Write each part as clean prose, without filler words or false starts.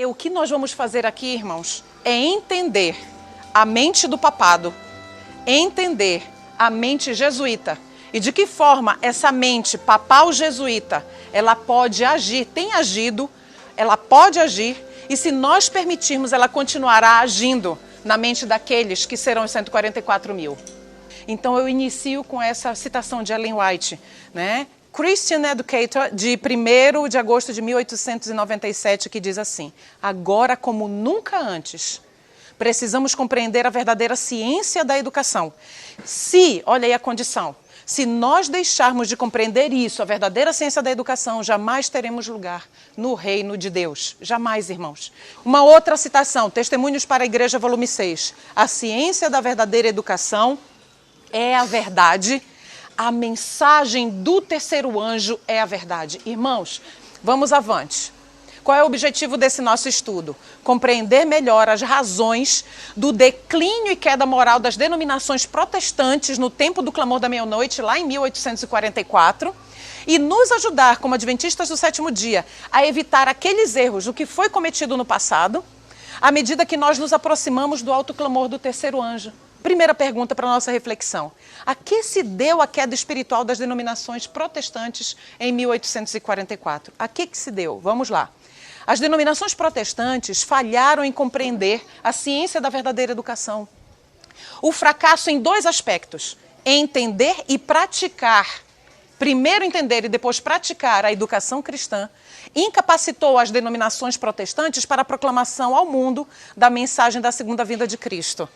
o que nós vamos fazer aqui, irmãos, é entender a mente do papado, entender a mente jesuíta e de que forma essa mente papal jesuíta, ela pode agir, tem agido, ela pode agir, e se nós permitirmos, ela continuará agindo na mente daqueles que serão os 144 mil. Então eu inicio com essa citação de Ellen White, né? Christian Educator, de 1º de agosto de 1897, que diz assim: agora como nunca antes, precisamos compreender a verdadeira ciência da educação. Olha aí a condição, se nós deixarmos de compreender isso, a verdadeira ciência da educação, jamais teremos lugar no reino de Deus. Jamais, irmãos. Uma outra citação, Testemunhos para a Igreja, volume 6. A ciência da verdadeira educação é a verdade. A mensagem do terceiro anjo é a verdade. Irmãos, vamos avante. Qual é o objetivo desse nosso estudo? Compreender melhor as razões do declínio e queda moral das denominações protestantes no tempo do clamor da meia-noite, lá em 1844, e nos ajudar, como adventistas do sétimo dia, a evitar aqueles erros do que foi cometido no passado, à medida que nós nos aproximamos do alto clamor do terceiro anjo. Primeira pergunta para a nossa reflexão: a que se deu a queda espiritual das denominações protestantes em 1844? A que se deu? Vamos lá. As denominações protestantes falharam em compreender a ciência da verdadeira educação. O fracasso em 2 aspectos: entender e praticar. Primeiro entender e depois praticar a educação cristã, incapacitou as denominações protestantes para a proclamação ao mundo da mensagem da segunda vinda de Cristo.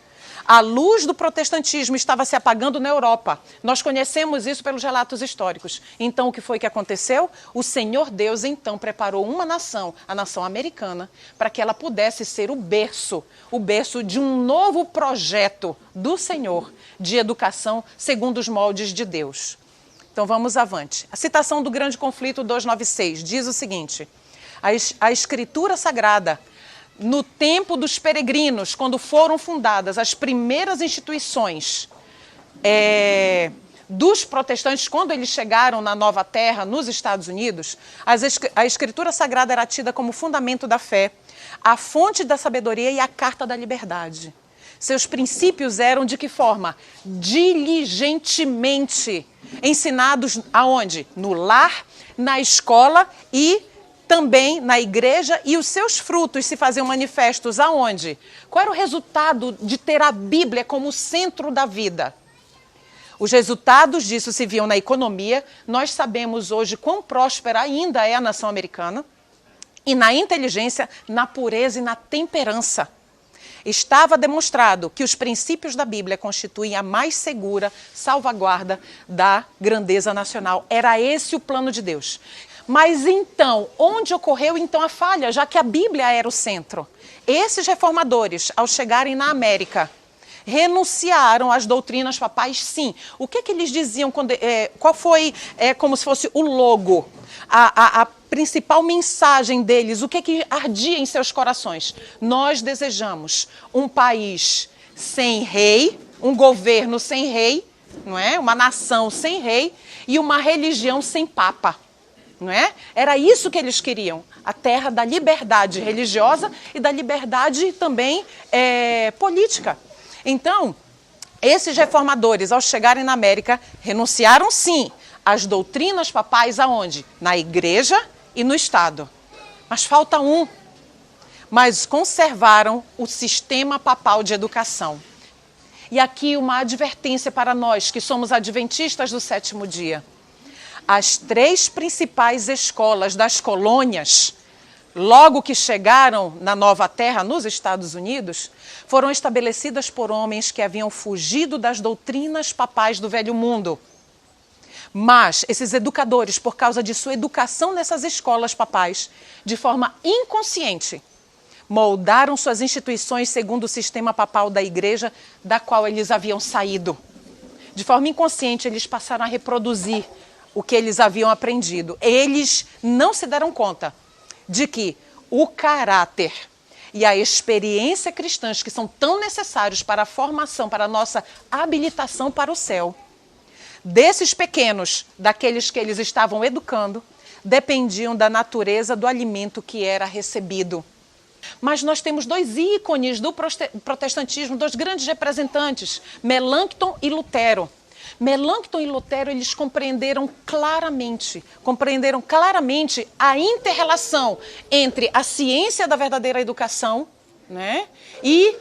A luz do protestantismo estava se apagando na Europa. Nós conhecemos isso pelos relatos históricos. Então, o que foi que aconteceu? O Senhor Deus, então, preparou uma nação, a nação americana, para que ela pudesse ser o berço de um novo projeto do Senhor de educação segundo os moldes de Deus. Então, vamos avante. A citação do Grande Conflito 296 diz o seguinte: a Escritura Sagrada, no tempo dos peregrinos, quando foram fundadas as primeiras instituições dos protestantes, quando eles chegaram na Nova Terra, nos Estados Unidos, a Escritura Sagrada era tida como fundamento da fé, a fonte da sabedoria e a carta da liberdade. Seus princípios eram de que forma? Diligentemente ensinados aonde? No lar, na escola e também na igreja, e os seus frutos se faziam manifestos aonde? Qual era o resultado de ter a Bíblia como centro da vida? Os resultados disso se viam na economia. Nós sabemos hoje quão próspera ainda é a nação americana, e na inteligência, na pureza e na temperança. Estava demonstrado que os princípios da Bíblia constituem a mais segura salvaguarda da grandeza nacional. Era esse o plano de Deus. Mas então, onde ocorreu então a falha, já que a Bíblia era o centro? Esses reformadores, ao chegarem na América, renunciaram às doutrinas papais, sim. O que eles diziam? Qual foi, como se fosse o logo, a principal mensagem deles? O que ardia em seus corações? Nós desejamos um país sem rei, um governo sem rei, não é? Uma nação sem rei e uma religião sem papa. Não é? Era isso que eles queriam, a terra da liberdade religiosa e da liberdade também política. Então, esses reformadores, ao chegarem na América, renunciaram sim às doutrinas papais aonde? Na igreja e no Estado. Mas falta um. Mas conservaram o sistema papal de educação. E aqui uma advertência para nós que somos adventistas do sétimo dia. As 3 principais escolas das colônias, logo que chegaram na Nova Terra, nos Estados Unidos, foram estabelecidas por homens que haviam fugido das doutrinas papais do Velho Mundo. Mas esses educadores, por causa de sua educação nessas escolas papais, de forma inconsciente, moldaram suas instituições segundo o sistema papal da igreja da qual eles haviam saído. De forma inconsciente, eles passaram a reproduzir o que eles haviam aprendido. Eles não se deram conta de que o caráter e a experiência cristãs, que são tão necessários para a formação, para a nossa habilitação para o céu, desses pequenos, daqueles que eles estavam educando, dependiam da natureza do alimento que era recebido. Mas nós temos dois ícones do protestantismo, dois grandes representantes, Melanchthon e Lutero. Melanchthon e Lutero, eles compreenderam claramente a inter-relação entre a ciência da verdadeira educação, né, e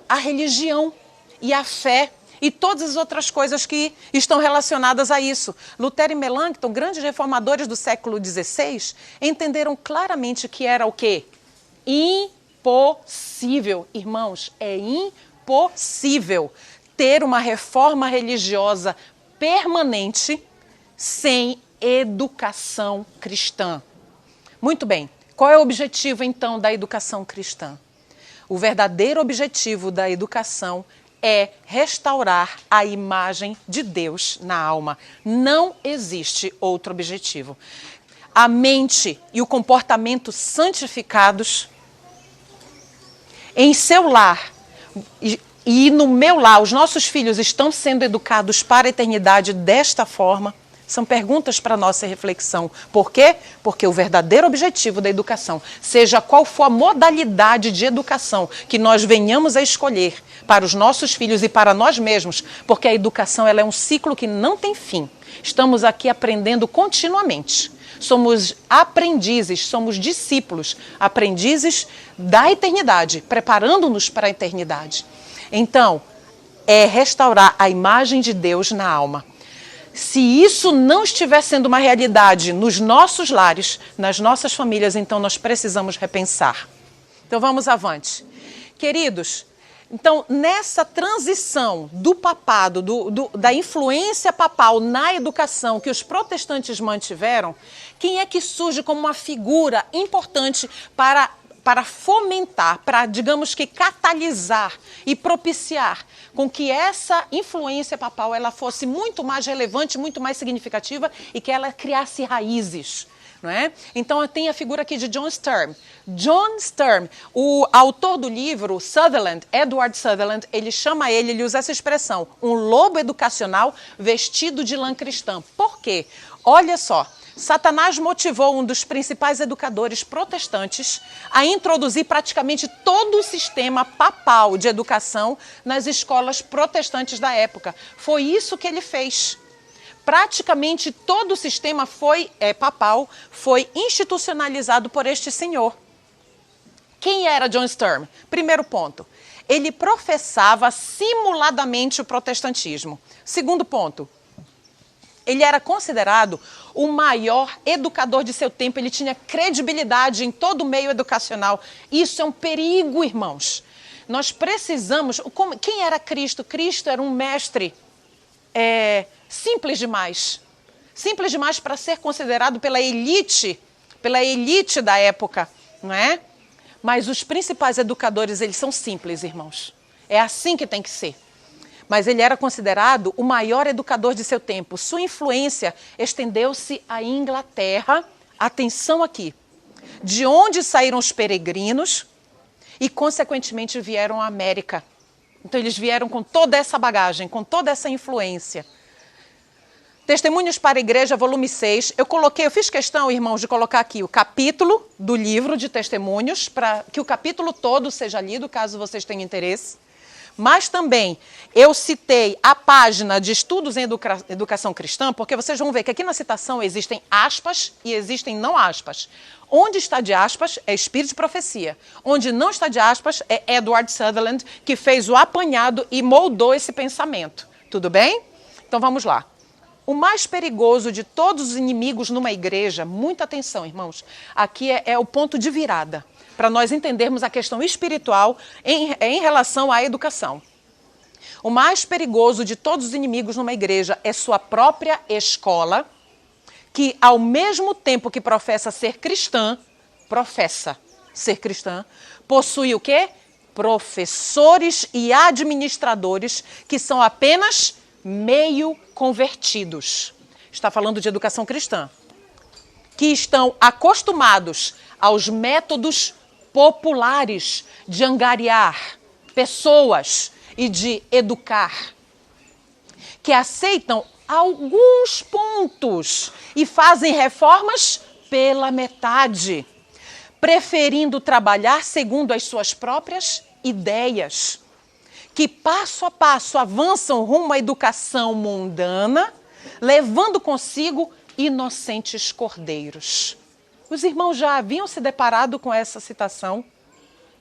a religião e a fé e todas as outras coisas que estão relacionadas a isso. Lutero e Melanchthon, grandes reformadores do século XVI, entenderam claramente que era o quê? Impossível, irmãos, é impossível ter uma reforma religiosa permanente sem educação cristã. Muito bem, qual é o objetivo então da educação cristã? O verdadeiro objetivo da educação é restaurar a imagem de Deus na alma. Não existe outro objetivo. A mente e o comportamento santificados em seu lar e no meu lar, os nossos filhos estão sendo educados para a eternidade desta forma? São perguntas para a nossa reflexão. Por quê? Porque o verdadeiro objetivo da educação, seja qual for a modalidade de educação que nós venhamos a escolher para os nossos filhos e para nós mesmos, porque a educação ela é um ciclo que não tem fim. Estamos aqui aprendendo continuamente. Somos aprendizes, somos discípulos, aprendizes da eternidade, preparando-nos para a eternidade. Então, é restaurar a imagem de Deus na alma. Se isso não estiver sendo uma realidade nos nossos lares, nas nossas famílias, então nós precisamos repensar. Então vamos avante. Queridos, então nessa transição do papado, da influência papal na educação que os protestantes mantiveram, quem é que surge como uma figura importante para fomentar, para, digamos que, catalisar e propiciar com que essa influência papal ela fosse muito mais relevante, muito mais significativa e que ela criasse raízes, não é? Então, tem a figura aqui de John Sturm. John Sturm, o autor do livro, Sutherland, Edward Sutherland, ele usa essa expressão, um lobo educacional vestido de lã cristã. Por quê? Olha só. Satanás motivou um dos principais educadores protestantes a introduzir praticamente todo o sistema papal de educação nas escolas protestantes da época. Foi isso que ele fez. Praticamente todo o sistema papal foi institucionalizado por este senhor. Quem era John Sturm? Primeiro ponto, ele professava simuladamente o protestantismo. Segundo ponto, ele era considerado o maior educador de seu tempo, ele tinha credibilidade em todo o meio educacional. Isso é um perigo, irmãos. Nós precisamos... Quem era Cristo? Cristo era um mestre simples demais. Simples demais para ser considerado pela elite da época, não é? Mas os principais educadores, eles são simples, irmãos. É assim que tem que ser. Mas ele era considerado o maior educador de seu tempo. Sua influência estendeu-se à Inglaterra, atenção aqui, de onde saíram os peregrinos e, consequentemente, vieram à América. Então, eles vieram com toda essa bagagem, com toda essa influência. Testemunhos para a Igreja, volume 6. Eu fiz questão, irmãos, de colocar aqui o capítulo do livro de testemunhos, para que o capítulo todo seja lido, caso vocês tenham interesse. Mas também eu citei a página de estudos em educação cristã, porque vocês vão ver que aqui na citação existem aspas e existem não aspas. Onde está de aspas é Espírito de Profecia. Onde não está de aspas é Edward Sutherland, que fez o apanhado e moldou esse pensamento. Tudo bem? Então vamos lá. O mais perigoso de todos os inimigos numa igreja, muita atenção, irmãos, aqui é o ponto de virada, para nós entendermos a questão espiritual em relação à educação. O mais perigoso de todos os inimigos numa igreja é sua própria escola, que ao mesmo tempo que professa ser cristã, possui o quê? Professores e administradores que são apenas meio convertidos. Está falando de educação cristã. Que estão acostumados aos métodos populares de angariar pessoas e de educar, que aceitam alguns pontos e fazem reformas pela metade. preferindo trabalhar segundo as suas próprias ideias, que passo a passo avançam rumo à educação mundana, levando consigo inocentes cordeiros. Os irmãos já haviam se deparado com essa citação?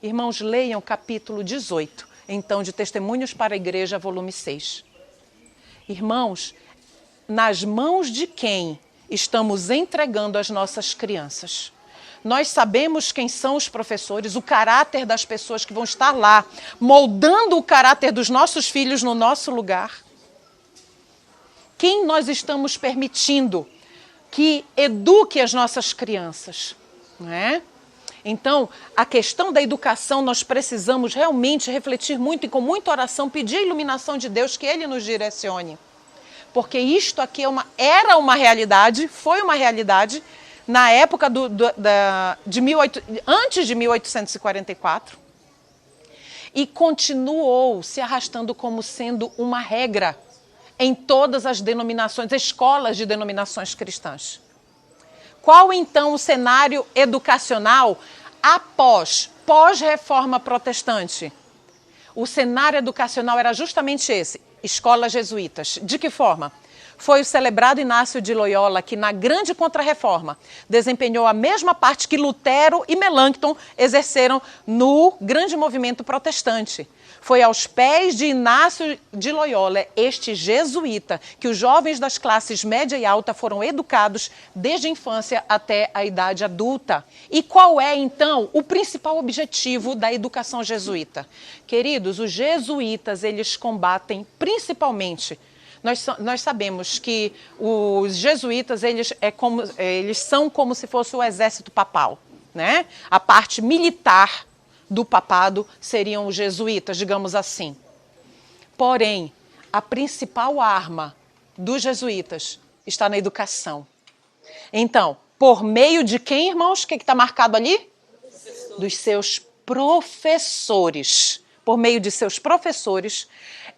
Irmãos, leiam capítulo 18, então, de Testemunhos para a Igreja, volume 6. Irmãos, nas mãos de quem estamos entregando as nossas crianças? Nós sabemos quem são os professores, o caráter das pessoas que vão estar lá, moldando o caráter dos nossos filhos no nosso lugar. Quem nós estamos permitindo que eduque as nossas crianças, não é? Então, a questão da educação, nós precisamos realmente refletir muito e com muita oração, pedir a iluminação de Deus, que Ele nos direcione. Porque isto aqui era uma realidade, foi uma realidade, na época antes de 1844, e continuou se arrastando como sendo uma regra em todas as denominações, escolas de denominações cristãs. Qual então o cenário educacional pós-reforma protestante? O cenário educacional era justamente esse, escolas jesuítas. De que forma? Foi o celebrado Inácio de Loyola, que na grande Contra-Reforma desempenhou a mesma parte que Lutero e Melanchthon exerceram no grande movimento protestante. Foi aos pés de Inácio de Loyola, este jesuíta, que os jovens das classes média e alta foram educados desde a infância até a idade adulta. E qual é, então, o principal objetivo da educação jesuíta? Queridos, os jesuítas, eles combatem principalmente... Nós sabemos que os jesuítas, eles são como se fosse o exército papal, né? A parte militar do papado seriam os jesuítas, digamos assim. Porém, a principal arma dos jesuítas está na educação. Então, por meio de quem, irmãos? O que está marcado ali? Dos seus professores. Por meio de seus professores,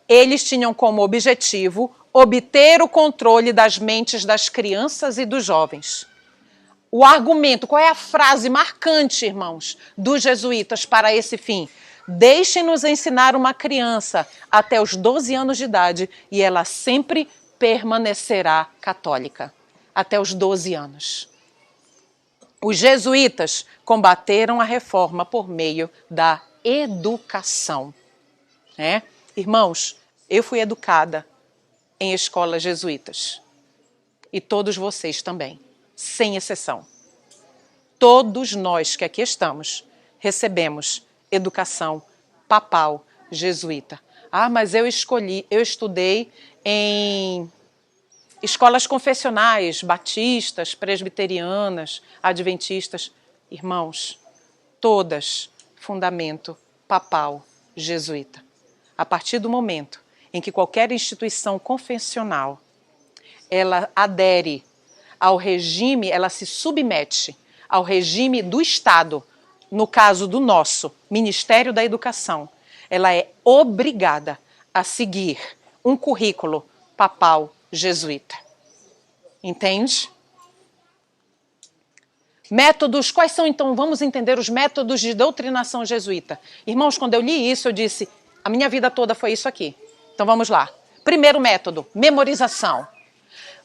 eles tinham como objetivo obter o controle das mentes das crianças e dos jovens. O argumento, qual é a frase marcante, irmãos, dos jesuítas para esse fim? Deixem-nos ensinar uma criança até os 12 anos de idade e ela sempre permanecerá católica. Até os 12 anos. Os jesuítas combateram a reforma por meio da educação. Né? Irmãos, eu fui educada em escolas jesuítas. E todos vocês também, sem exceção. Todos nós que aqui estamos recebemos educação papal jesuíta. Ah, mas eu estudei em escolas confessionais, batistas, presbiterianas, adventistas. Irmãos, todas fundamento papal jesuíta. A partir do momento em que qualquer instituição confessional, ela adere ao regime, ela se submete ao regime do Estado, no caso do nosso Ministério da Educação, ela é obrigada a seguir um currículo papal jesuíta. Entende? Métodos, quais são então? Vamos entender os métodos de doutrinação jesuíta. Irmãos, quando eu li isso, eu disse, a minha vida toda foi isso aqui. Então vamos lá. Primeiro método, memorização.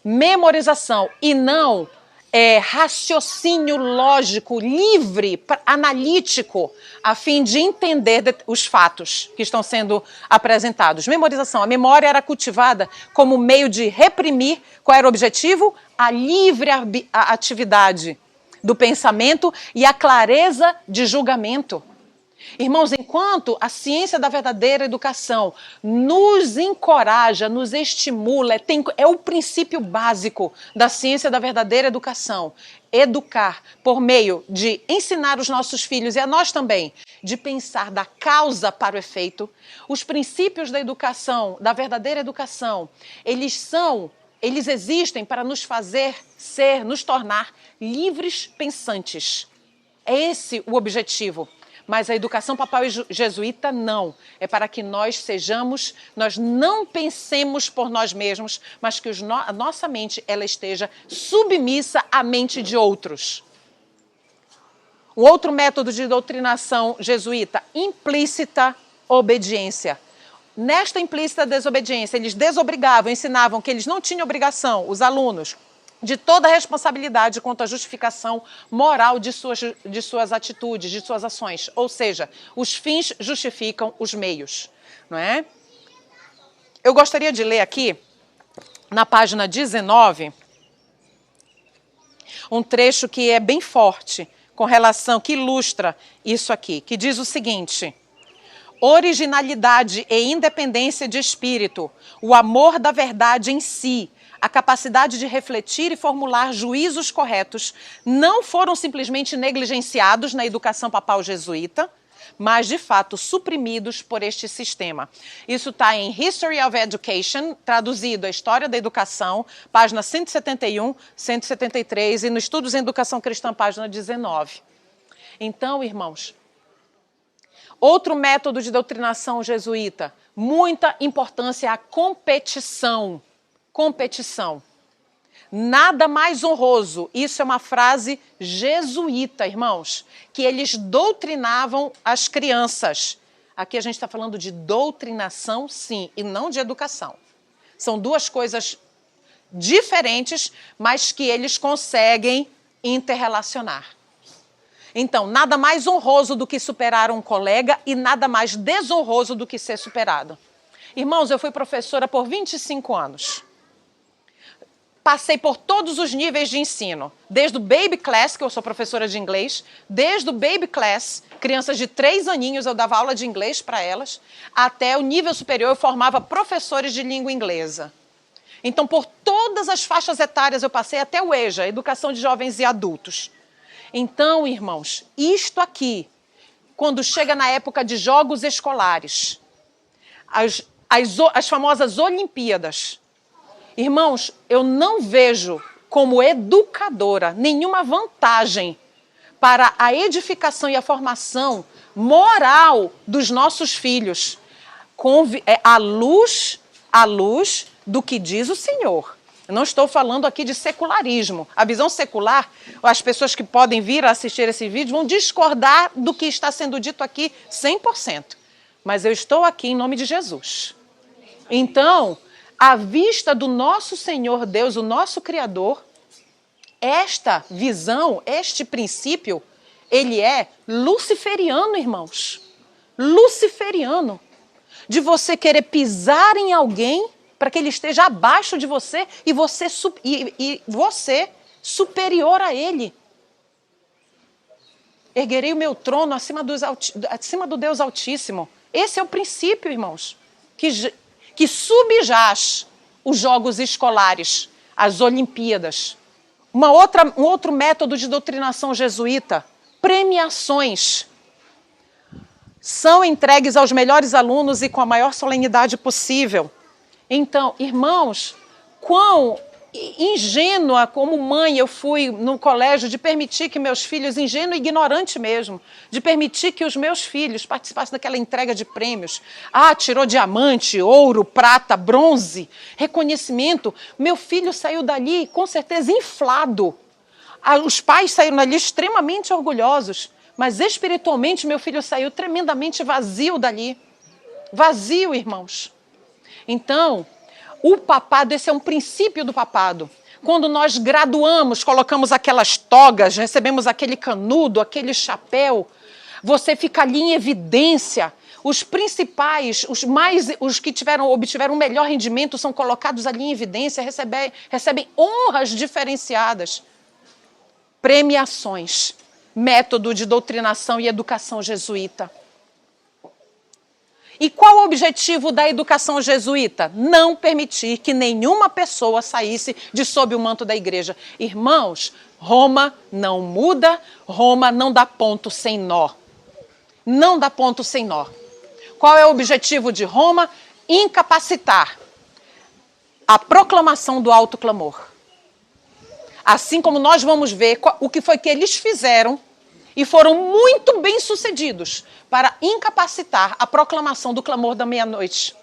Memorização e não raciocínio lógico, livre, analítico, a fim de entender os fatos que estão sendo apresentados. Memorização. A memória era cultivada como meio de reprimir, qual era o objetivo? A livre atividade do pensamento e a clareza de julgamento. Irmãos, enquanto a ciência da verdadeira educação nos encoraja, nos estimula, é o princípio básico da ciência da verdadeira educação. Educar por meio de ensinar os nossos filhos e a nós também, de pensar da causa para o efeito. Os princípios da educação, da verdadeira educação, eles existem para nos fazer nos tornar livres pensantes. É esse o objetivo. Mas a educação papal e jesuíta não. É para que nós não pensemos por nós mesmos, mas que a nossa mente ela esteja submissa à mente de outros. Um outro método de doutrinação jesuíta, implícita obediência. Nesta implícita desobediência, eles desobrigavam, ensinavam que eles não tinham obrigação, os alunos, de toda a responsabilidade quanto à justificação moral de suas atitudes, de suas ações. Ou seja, os fins justificam os meios, não é? Eu gostaria de ler aqui, na página 19, um trecho que é bem forte, com relação, que ilustra isso aqui, que diz o seguinte: originalidade e independência de espírito, o amor da verdade em si, a capacidade de refletir e formular juízos corretos não foram simplesmente negligenciados na educação papal jesuíta, mas, de fato, suprimidos por este sistema. Isso está em History of Education, traduzido a História da Educação, página 171, 173, e no Estudos em Educação Cristã, página 19. Então, irmãos, outro método de doutrinação jesuíta, muita importância à competição. Competição. Nada mais honroso, isso é uma frase jesuíta, irmãos, que eles doutrinavam as crianças. Aqui a gente está falando de doutrinação, sim, e não de educação. São duas coisas diferentes, mas que eles conseguem interrelacionar. Então, nada mais honroso do que superar um colega e nada mais desonroso do que ser superado. Irmãos, eu fui professora por 25 anos. Passei por todos os níveis de ensino, desde o baby class, que eu sou professora de inglês, desde o baby class, crianças de 3 aninhos, eu dava aula de inglês para elas, até o nível superior eu formava professores de língua inglesa. Então, por todas as faixas etárias eu passei, até o EJA, Educação de Jovens e Adultos. Então, irmãos, isto aqui, quando chega na época de jogos escolares, as famosas Olimpíadas, irmãos, eu não vejo como educadora nenhuma vantagem para a edificação e a formação moral dos nossos filhos, à luz do que diz o Senhor. Eu não estou falando aqui de secularismo. A visão secular, as pessoas que podem vir a assistir esse vídeo vão discordar do que está sendo dito aqui 100%. Mas eu estou aqui em nome de Jesus. Então, à vista do nosso Senhor Deus, o nosso Criador, esta visão, este princípio, ele é luciferiano, irmãos. Luciferiano. De você querer pisar em alguém para que ele esteja abaixo de você e você superior a ele. Erguerei o meu trono acima do Deus Altíssimo. Esse é o princípio, irmãos, que subjaz os jogos escolares, as Olimpíadas. Um outro método de doutrinação jesuíta, premiações. São entregues aos melhores alunos e com a maior solenidade possível. Então, irmãos, quão ingênua como mãe eu fui no colégio de permitir que meus filhos, ingênua e ignorante mesmo, de permitir que os meus filhos participassem daquela entrega de prêmios. Ah, tirou diamante, ouro, prata, bronze, reconhecimento. Meu filho saiu dali, com certeza, inflado. Os pais saíram dali extremamente orgulhosos, mas espiritualmente meu filho saiu tremendamente vazio dali. Vazio, irmãos. Então, o papado, esse é um princípio do papado. Quando nós graduamos, colocamos aquelas togas, recebemos aquele canudo, aquele chapéu, você fica ali em evidência. Os principais, os que obtiveram o melhor rendimento são colocados ali em evidência, recebem honras diferenciadas. Premiações, método de doutrinação e educação jesuíta. E qual o objetivo da educação jesuíta? Não permitir que nenhuma pessoa saísse de sob o manto da igreja. Irmãos, Roma não muda, Roma não dá ponto sem nó. Não dá ponto sem nó. Qual é o objetivo de Roma? Incapacitar a proclamação do alto clamor. Assim como nós vamos ver o que foi que eles fizeram e foram muito bem-sucedidos para incapacitar a proclamação do clamor da meia-noite.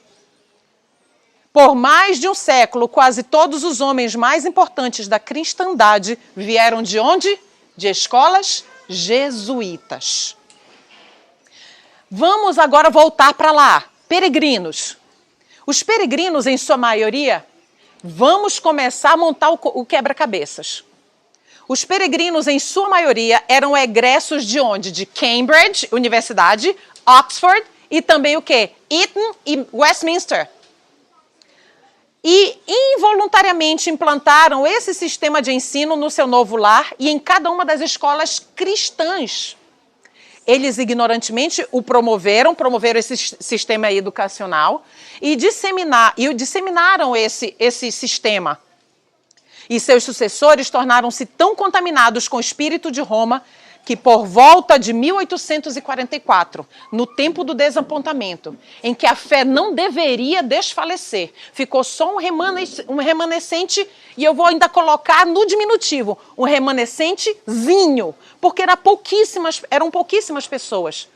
Por mais de um século, quase todos os homens mais importantes da cristandade vieram de onde? De escolas jesuítas. Vamos agora voltar para lá. Peregrinos. Os peregrinos, em sua maioria, vamos começar a montar o quebra-cabeças. Os peregrinos, em sua maioria, eram egressos de onde? De Cambridge, Universidade, Oxford e também o quê? Eton e Westminster. E involuntariamente implantaram esse sistema de ensino no seu novo lar e em cada uma das escolas cristãs. Eles ignorantemente o promoveram esse sistema educacional e disseminaram esse sistema. E seus sucessores tornaram-se tão contaminados com o espírito de Roma que por volta de 1844, no tempo do desapontamento, em que a fé não deveria desfalecer, ficou só um remanescente, e eu vou ainda colocar no diminutivo, um remanescentezinho, porque eram pouquíssimas pessoas.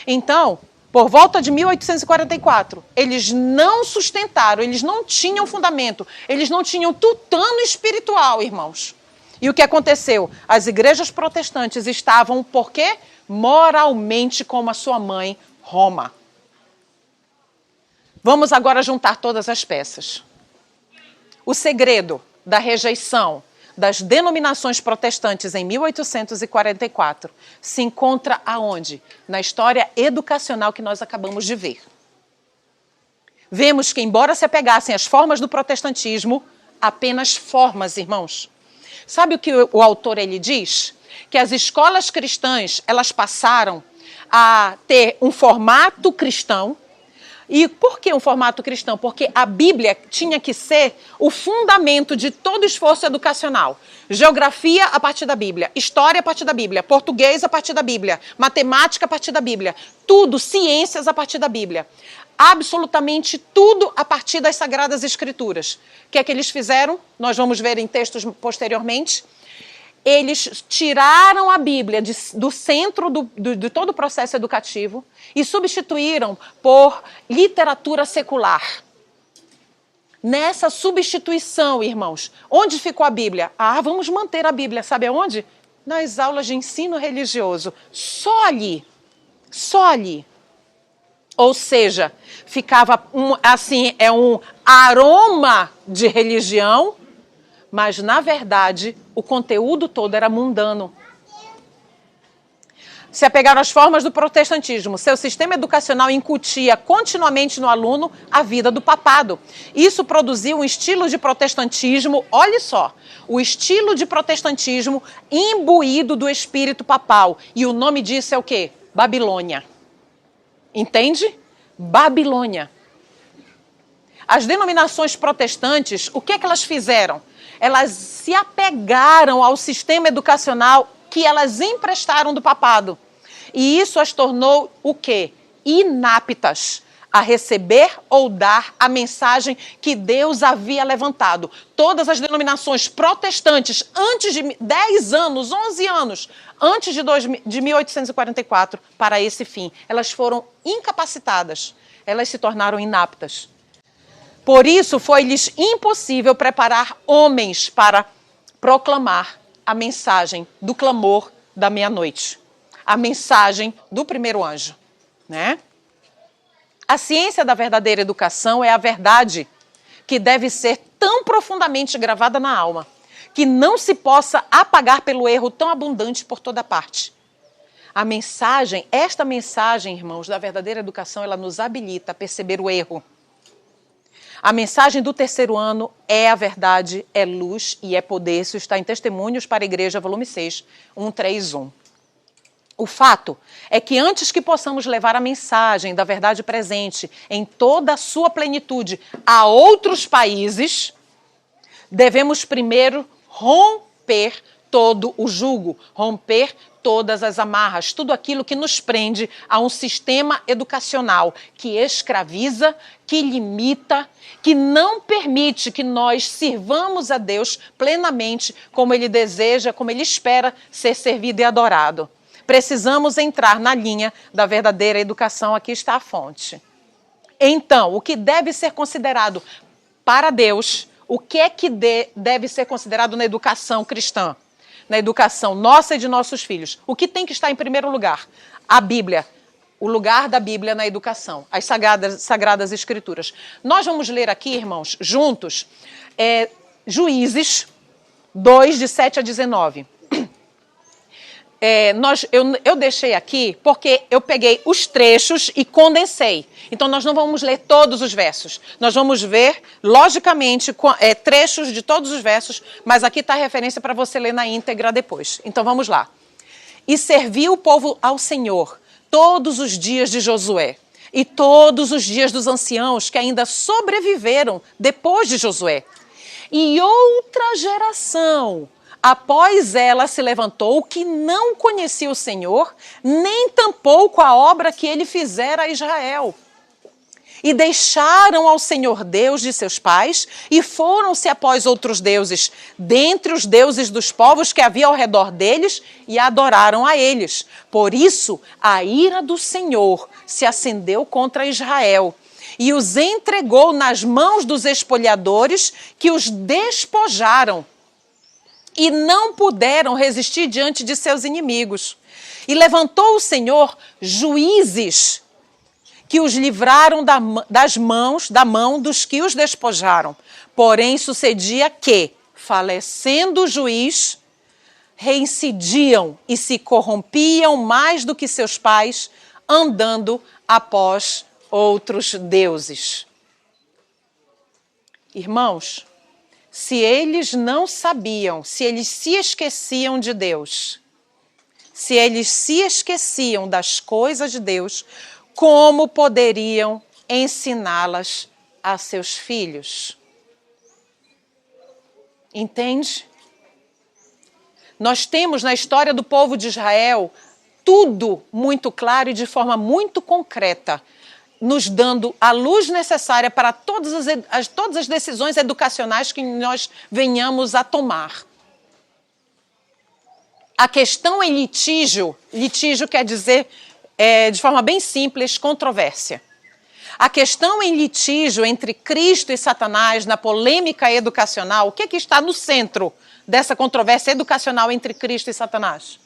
Então, por volta de 1844, eles não sustentaram, eles não tinham fundamento, eles não tinham tutano espiritual, irmãos. E o que aconteceu? As igrejas protestantes estavam, por quê? Moralmente como a sua mãe, Roma. Vamos agora juntar todas as peças. O segredo da rejeição das denominações protestantes em 1844 se encontra aonde? Na história educacional que nós acabamos de ver. Vemos que, embora se apegassem às formas do protestantismo, apenas formas, irmãos. Sabe o que o autor ele diz? Que as escolas cristãs, elas passaram a ter um formato cristão. E por que um formato cristão? Porque a Bíblia tinha que ser o fundamento de todo esforço educacional. Geografia a partir da Bíblia, história a partir da Bíblia, português a partir da Bíblia, matemática a partir da Bíblia, tudo, ciências a partir da Bíblia. Absolutamente tudo a partir das Sagradas Escrituras. O que é que eles fizeram? Nós vamos ver em textos posteriormente. Eles tiraram a Bíblia do centro de todo o processo educativo e substituíram por literatura secular. Nessa substituição, irmãos, onde ficou a Bíblia? Vamos manter a Bíblia, sabe aonde? Nas aulas de ensino religioso. Só ali. Só ali. Ou seja, ficava um aroma de religião, mas, na verdade, o conteúdo todo era mundano. Se apegaram às formas do protestantismo. Seu sistema educacional incutia continuamente no aluno a vida do papado. Isso produziu um estilo de protestantismo, olha só, o estilo de protestantismo imbuído do espírito papal. E o nome disso é o quê? Babilônia. Entende? Babilônia. As denominações protestantes, o que é que elas fizeram? Elas se apegaram ao sistema educacional que elas emprestaram do papado. E isso as tornou o quê? Inaptas a receber ou dar a mensagem que Deus havia levantado. Todas as denominações protestantes, antes de 10 anos, 11 anos, antes de 1844, para esse fim, elas foram incapacitadas, elas se tornaram inaptas. Por isso, foi-lhes impossível preparar homens para proclamar a mensagem do clamor da meia-noite, a mensagem do primeiro anjo, né? A ciência da verdadeira educação é a verdade que deve ser tão profundamente gravada na alma que não se possa apagar pelo erro tão abundante por toda parte. Esta mensagem, irmãos, da verdadeira educação, ela nos habilita a perceber o erro. A mensagem do terceiro ano é a verdade, é luz e é poder. Isso está em Testemunhos para a Igreja, volume 6, 131. O fato é que antes que possamos levar a mensagem da verdade presente em toda a sua plenitude a outros países, devemos primeiro romper todo o jugo, romper todas as amarras, tudo aquilo que nos prende a um sistema educacional que escraviza, que limita, que não permite que nós sirvamos a Deus plenamente como Ele deseja, como Ele espera ser servido e adorado. Precisamos entrar na linha da verdadeira educação. Aqui está a fonte. Então, o que deve ser considerado para Deus, o que é que deve ser considerado na educação cristã? na educação nossa e de nossos filhos, o que tem que estar em primeiro lugar? A Bíblia. O lugar da Bíblia na educação, as sagradas Escrituras. Nós vamos ler aqui, irmãos, juntos, Juízes 2, de 7 a 19. Eu deixei aqui porque eu peguei os trechos e condensei. Então, nós não vamos ler todos os versos. Nós vamos ver, logicamente, trechos de todos os versos, mas aqui está a referência para você ler na íntegra depois. Então, vamos lá. E serviu o povo ao Senhor todos os dias de Josué e todos os dias dos anciãos que ainda sobreviveram depois de Josué. E outra geração após ela se levantou que não conhecia o Senhor, nem tampouco a obra que ele fizera a Israel. E deixaram ao Senhor Deus de seus pais e foram-se após outros deuses, dentre os deuses dos povos que havia ao redor deles, e adoraram a eles. Por isso, a ira do Senhor se acendeu contra Israel e os entregou nas mãos dos espoliadores que os despojaram e não puderam resistir diante de seus inimigos. E levantou o Senhor juízes que os livraram da mão dos que os despojaram. Porém, sucedia que, falecendo o juiz, reincidiam e se corrompiam mais do que seus pais, andando após outros deuses. Irmãos, se eles não sabiam, se eles se esqueciam de Deus, se eles se esqueciam das coisas de Deus, como poderiam ensiná-las a seus filhos? Entende? Nós temos na história do povo de Israel tudo muito claro e de forma muito concreta, nos dando a luz necessária para todas as decisões educacionais que nós venhamos a tomar. A questão em litígio quer dizer, de forma bem simples, controvérsia. A questão em litígio entre Cristo e Satanás, na polêmica educacional, o que está no centro dessa controvérsia educacional entre Cristo e Satanás?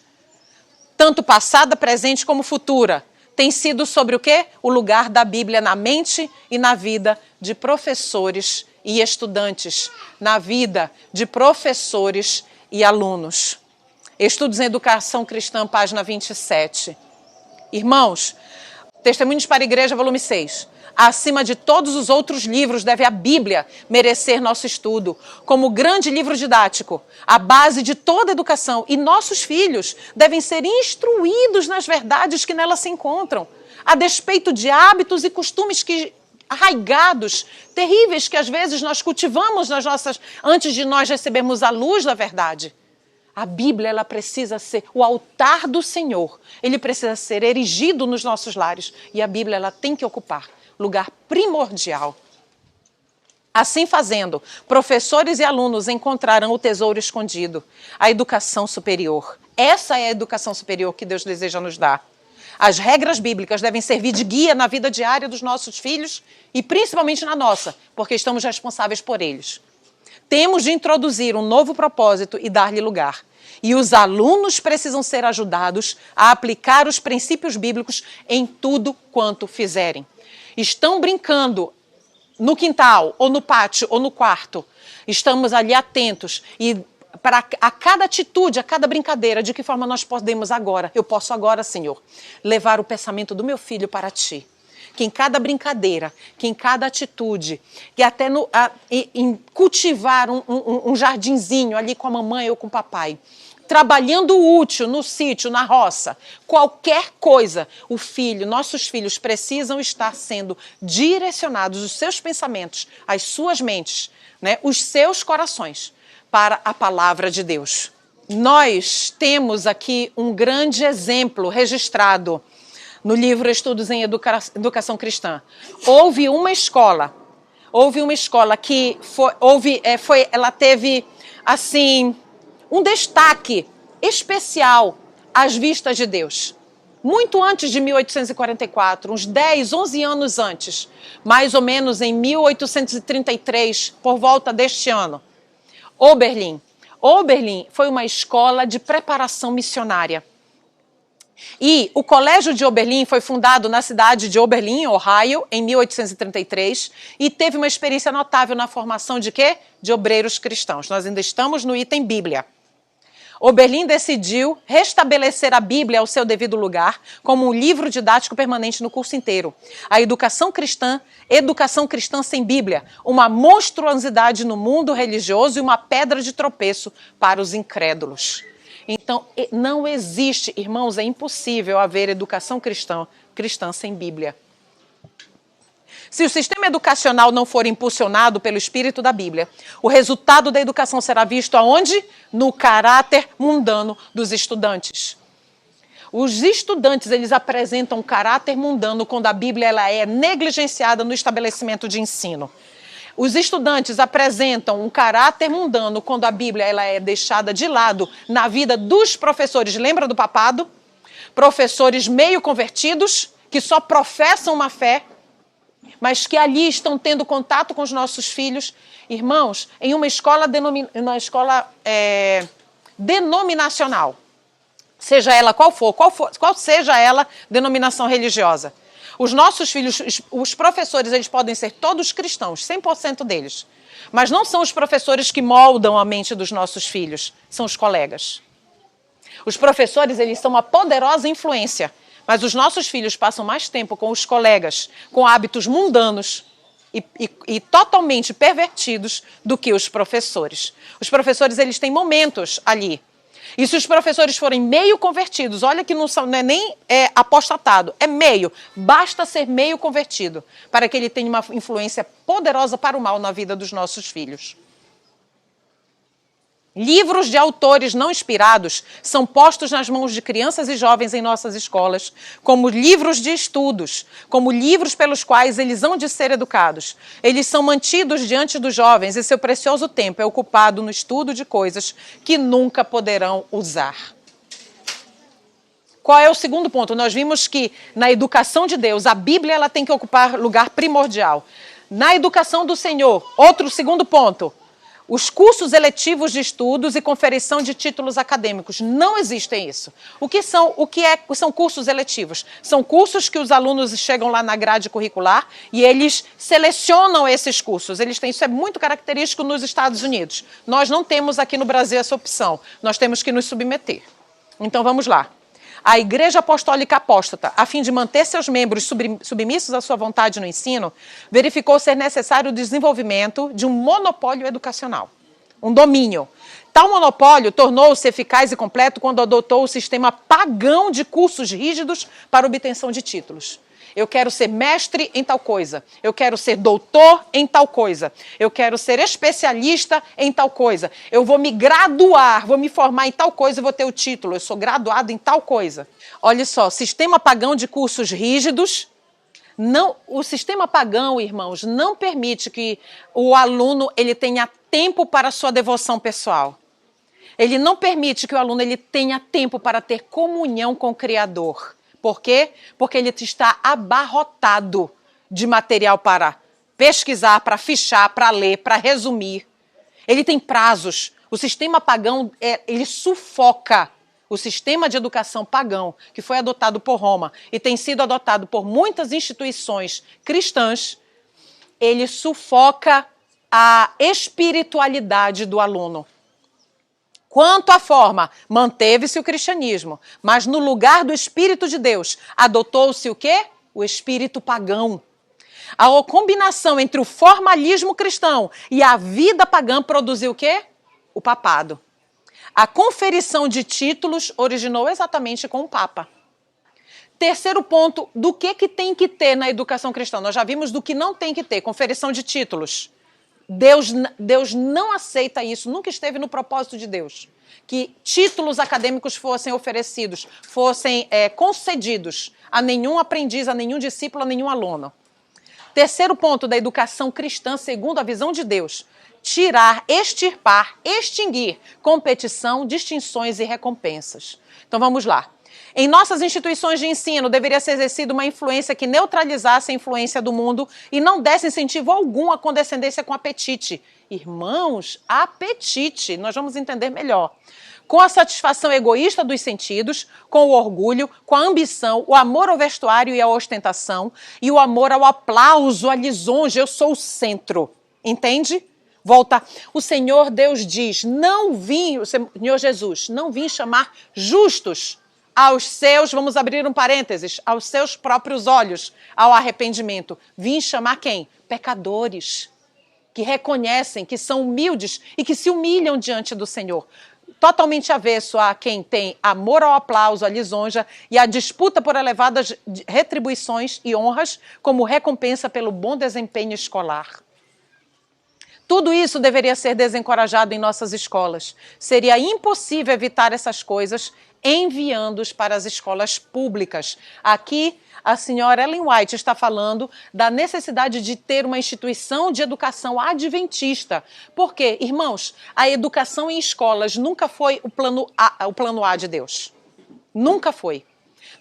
Tanto passada, presente como futura. Tem sido sobre o quê? O lugar da Bíblia na mente e na vida de professores e estudantes, na vida de professores e alunos. Estudos em Educação Cristã, página 27. Irmãos, Testemunhos para a Igreja, volume 6. Acima de todos os outros livros, deve a Bíblia merecer nosso estudo, como grande livro didático, a base de toda educação. E nossos filhos devem ser instruídos nas verdades que nela se encontram, a despeito de hábitos e costumes arraigados, terríveis, que às vezes nós cultivamos antes de nós recebermos a luz da verdade. A Bíblia, ela precisa ser o altar do Senhor. Ele precisa ser erigido nos nossos lares. E a Bíblia, ela tem que ocupar lugar primordial. Assim fazendo, professores e alunos encontrarão o tesouro escondido, a educação superior. Essa é a educação superior que Deus deseja nos dar. As regras bíblicas devem servir de guia na vida diária dos nossos filhos e principalmente na nossa, porque estamos responsáveis por eles. Temos de introduzir um novo propósito e dar-lhe lugar. E os alunos precisam ser ajudados a aplicar os princípios bíblicos em tudo quanto fizerem. Estão brincando no quintal, ou no pátio, ou no quarto. Estamos ali atentos e a cada atitude, a cada brincadeira, de que forma nós podemos agora, eu posso agora, Senhor, levar o pensamento do meu filho para Ti. Que em cada brincadeira, que em cada atitude, que até em cultivar um jardinzinho ali com a mamãe ou com o papai, trabalhando útil no sítio, na roça, qualquer coisa, nossos filhos precisam estar sendo direcionados, os seus pensamentos, as suas mentes, né, os seus corações, para a palavra de Deus. Nós temos aqui um grande exemplo registrado no livro Estudos em Educação Cristã. Houve uma escola que ela teve, assim, um destaque especial às vistas de Deus. Muito antes de 1844, uns 10, 11 anos antes, mais ou menos em 1833, por volta deste ano, Oberlin. Oberlin foi uma escola de preparação missionária. E o Colégio de Oberlin foi fundado na cidade de Oberlin, Ohio, em 1833, e teve uma experiência notável na formação de quê? De obreiros cristãos. Nós ainda estamos no item Bíblia. Oberlin decidiu restabelecer a Bíblia ao seu devido lugar como um livro didático permanente no curso inteiro. A educação cristã sem Bíblia, uma monstruosidade no mundo religioso e uma pedra de tropeço para os incrédulos. Então, não existe, irmãos, é impossível haver educação cristã sem Bíblia. Se o sistema educacional não for impulsionado pelo espírito da Bíblia, o resultado da educação será visto aonde? No caráter mundano dos estudantes. Os estudantes, eles apresentam um caráter mundano quando a Bíblia ela é negligenciada no estabelecimento de ensino. Os estudantes apresentam um caráter mundano quando a Bíblia ela é deixada de lado na vida dos professores. Lembra do papado? Professores meio convertidos, que só professam uma fé, mas que ali estão tendo contato com os nossos filhos. Irmãos, em uma escola denominacional, seja ela qual seja ela denominação religiosa, os nossos filhos, os professores, eles podem ser todos cristãos, 100% deles. Mas não são os professores que moldam a mente dos nossos filhos, são os colegas. Os professores, eles são uma poderosa influência, mas os nossos filhos passam mais tempo com os colegas, com hábitos mundanos e totalmente pervertidos do que os professores. Os professores, eles têm momentos ali. E se os professores forem meio convertidos, olha que não é nem apostatado, é meio. Basta ser meio convertido para que ele tenha uma influência poderosa para o mal na vida dos nossos filhos. Livros de autores não inspirados são postos nas mãos de crianças e jovens em nossas escolas, como livros de estudos, como livros pelos quais eles hão de ser educados. Eles são mantidos diante dos jovens e seu precioso tempo é ocupado no estudo de coisas que nunca poderão usar. Qual é o segundo ponto? Nós vimos que na educação de Deus, a Bíblia ela tem que ocupar lugar primordial. Na educação do Senhor, outro segundo ponto, os cursos eletivos de estudos e conferição de títulos acadêmicos. Não existem isso. O que são cursos eletivos? São cursos que os alunos chegam lá na grade curricular e eles selecionam esses cursos. Isso é muito característico nos Estados Unidos. Nós não temos aqui no Brasil essa opção. Nós temos que nos submeter. Então vamos lá. A Igreja Apostólica Apóstata, a fim de manter seus membros submissos à sua vontade no ensino, verificou ser necessário o desenvolvimento de um monopólio educacional, um domínio. Tal monopólio tornou-se eficaz e completo quando adotou o sistema pagão de cursos rígidos para obtenção de títulos. Eu quero ser mestre em tal coisa. Eu quero ser doutor em tal coisa. Eu quero ser especialista em tal coisa. Eu vou me graduar, vou me formar em tal coisa e vou ter o título. Eu sou graduado em tal coisa. Olha só, sistema pagão de cursos rígidos. O sistema pagão, irmãos, não permite que o aluno ele tenha tempo para a sua devoção pessoal. Ele não permite que o aluno ele tenha tempo para ter comunhão com o Criador. Por quê? Porque ele está abarrotado de material para pesquisar, para fichar, para ler, para resumir. Ele tem prazos. O sistema pagão, ele sufoca o sistema de educação pagão, que foi adotado por Roma e tem sido adotado por muitas instituições cristãs. Ele sufoca a espiritualidade do aluno. Quanto à forma, manteve-se o cristianismo, mas no lugar do Espírito de Deus, adotou-se o quê? O espírito pagão. A combinação entre o formalismo cristão e a vida pagã produziu o quê? O papado. A conferição de títulos originou exatamente com o Papa. Terceiro ponto, do que tem que ter na educação cristã? Nós já vimos do que não tem que ter, conferição de títulos. Deus não aceita isso, nunca esteve no propósito de Deus. Que títulos acadêmicos fossem oferecidos, fossem concedidos a nenhum aprendiz, a nenhum discípulo, a nenhum aluno. Terceiro ponto da educação cristã, segundo a visão de Deus, tirar, extirpar, extinguir competição, distinções e recompensas. Então vamos lá. Em nossas instituições de ensino, deveria ser exercida uma influência que neutralizasse a influência do mundo e não desse incentivo algum à condescendência com apetite. Irmãos, apetite, nós vamos entender melhor. Com a satisfação egoísta dos sentidos, com o orgulho, com a ambição, o amor ao vestuário e à ostentação, e o amor ao aplauso, à lisonja, eu sou o centro. Entende? Volta. O Senhor Deus diz, o Senhor Jesus, não vim chamar justos aos seus, vamos abrir um parênteses, aos seus próprios olhos, ao arrependimento. Vim chamar quem? Pecadores, que reconhecem, que são humildes e que se humilham diante do Senhor. Totalmente avesso a quem tem amor ao aplauso, à lisonja e a disputa por elevadas retribuições e honras como recompensa pelo bom desempenho escolar. Tudo isso deveria ser desencorajado em nossas escolas. Seria impossível evitar essas coisas enviando-os para as escolas públicas. Aqui, a senhora Ellen White está falando da necessidade de ter uma instituição de educação adventista. Por quê? Irmãos, a educação em escolas nunca foi o plano A de Deus. Nunca foi.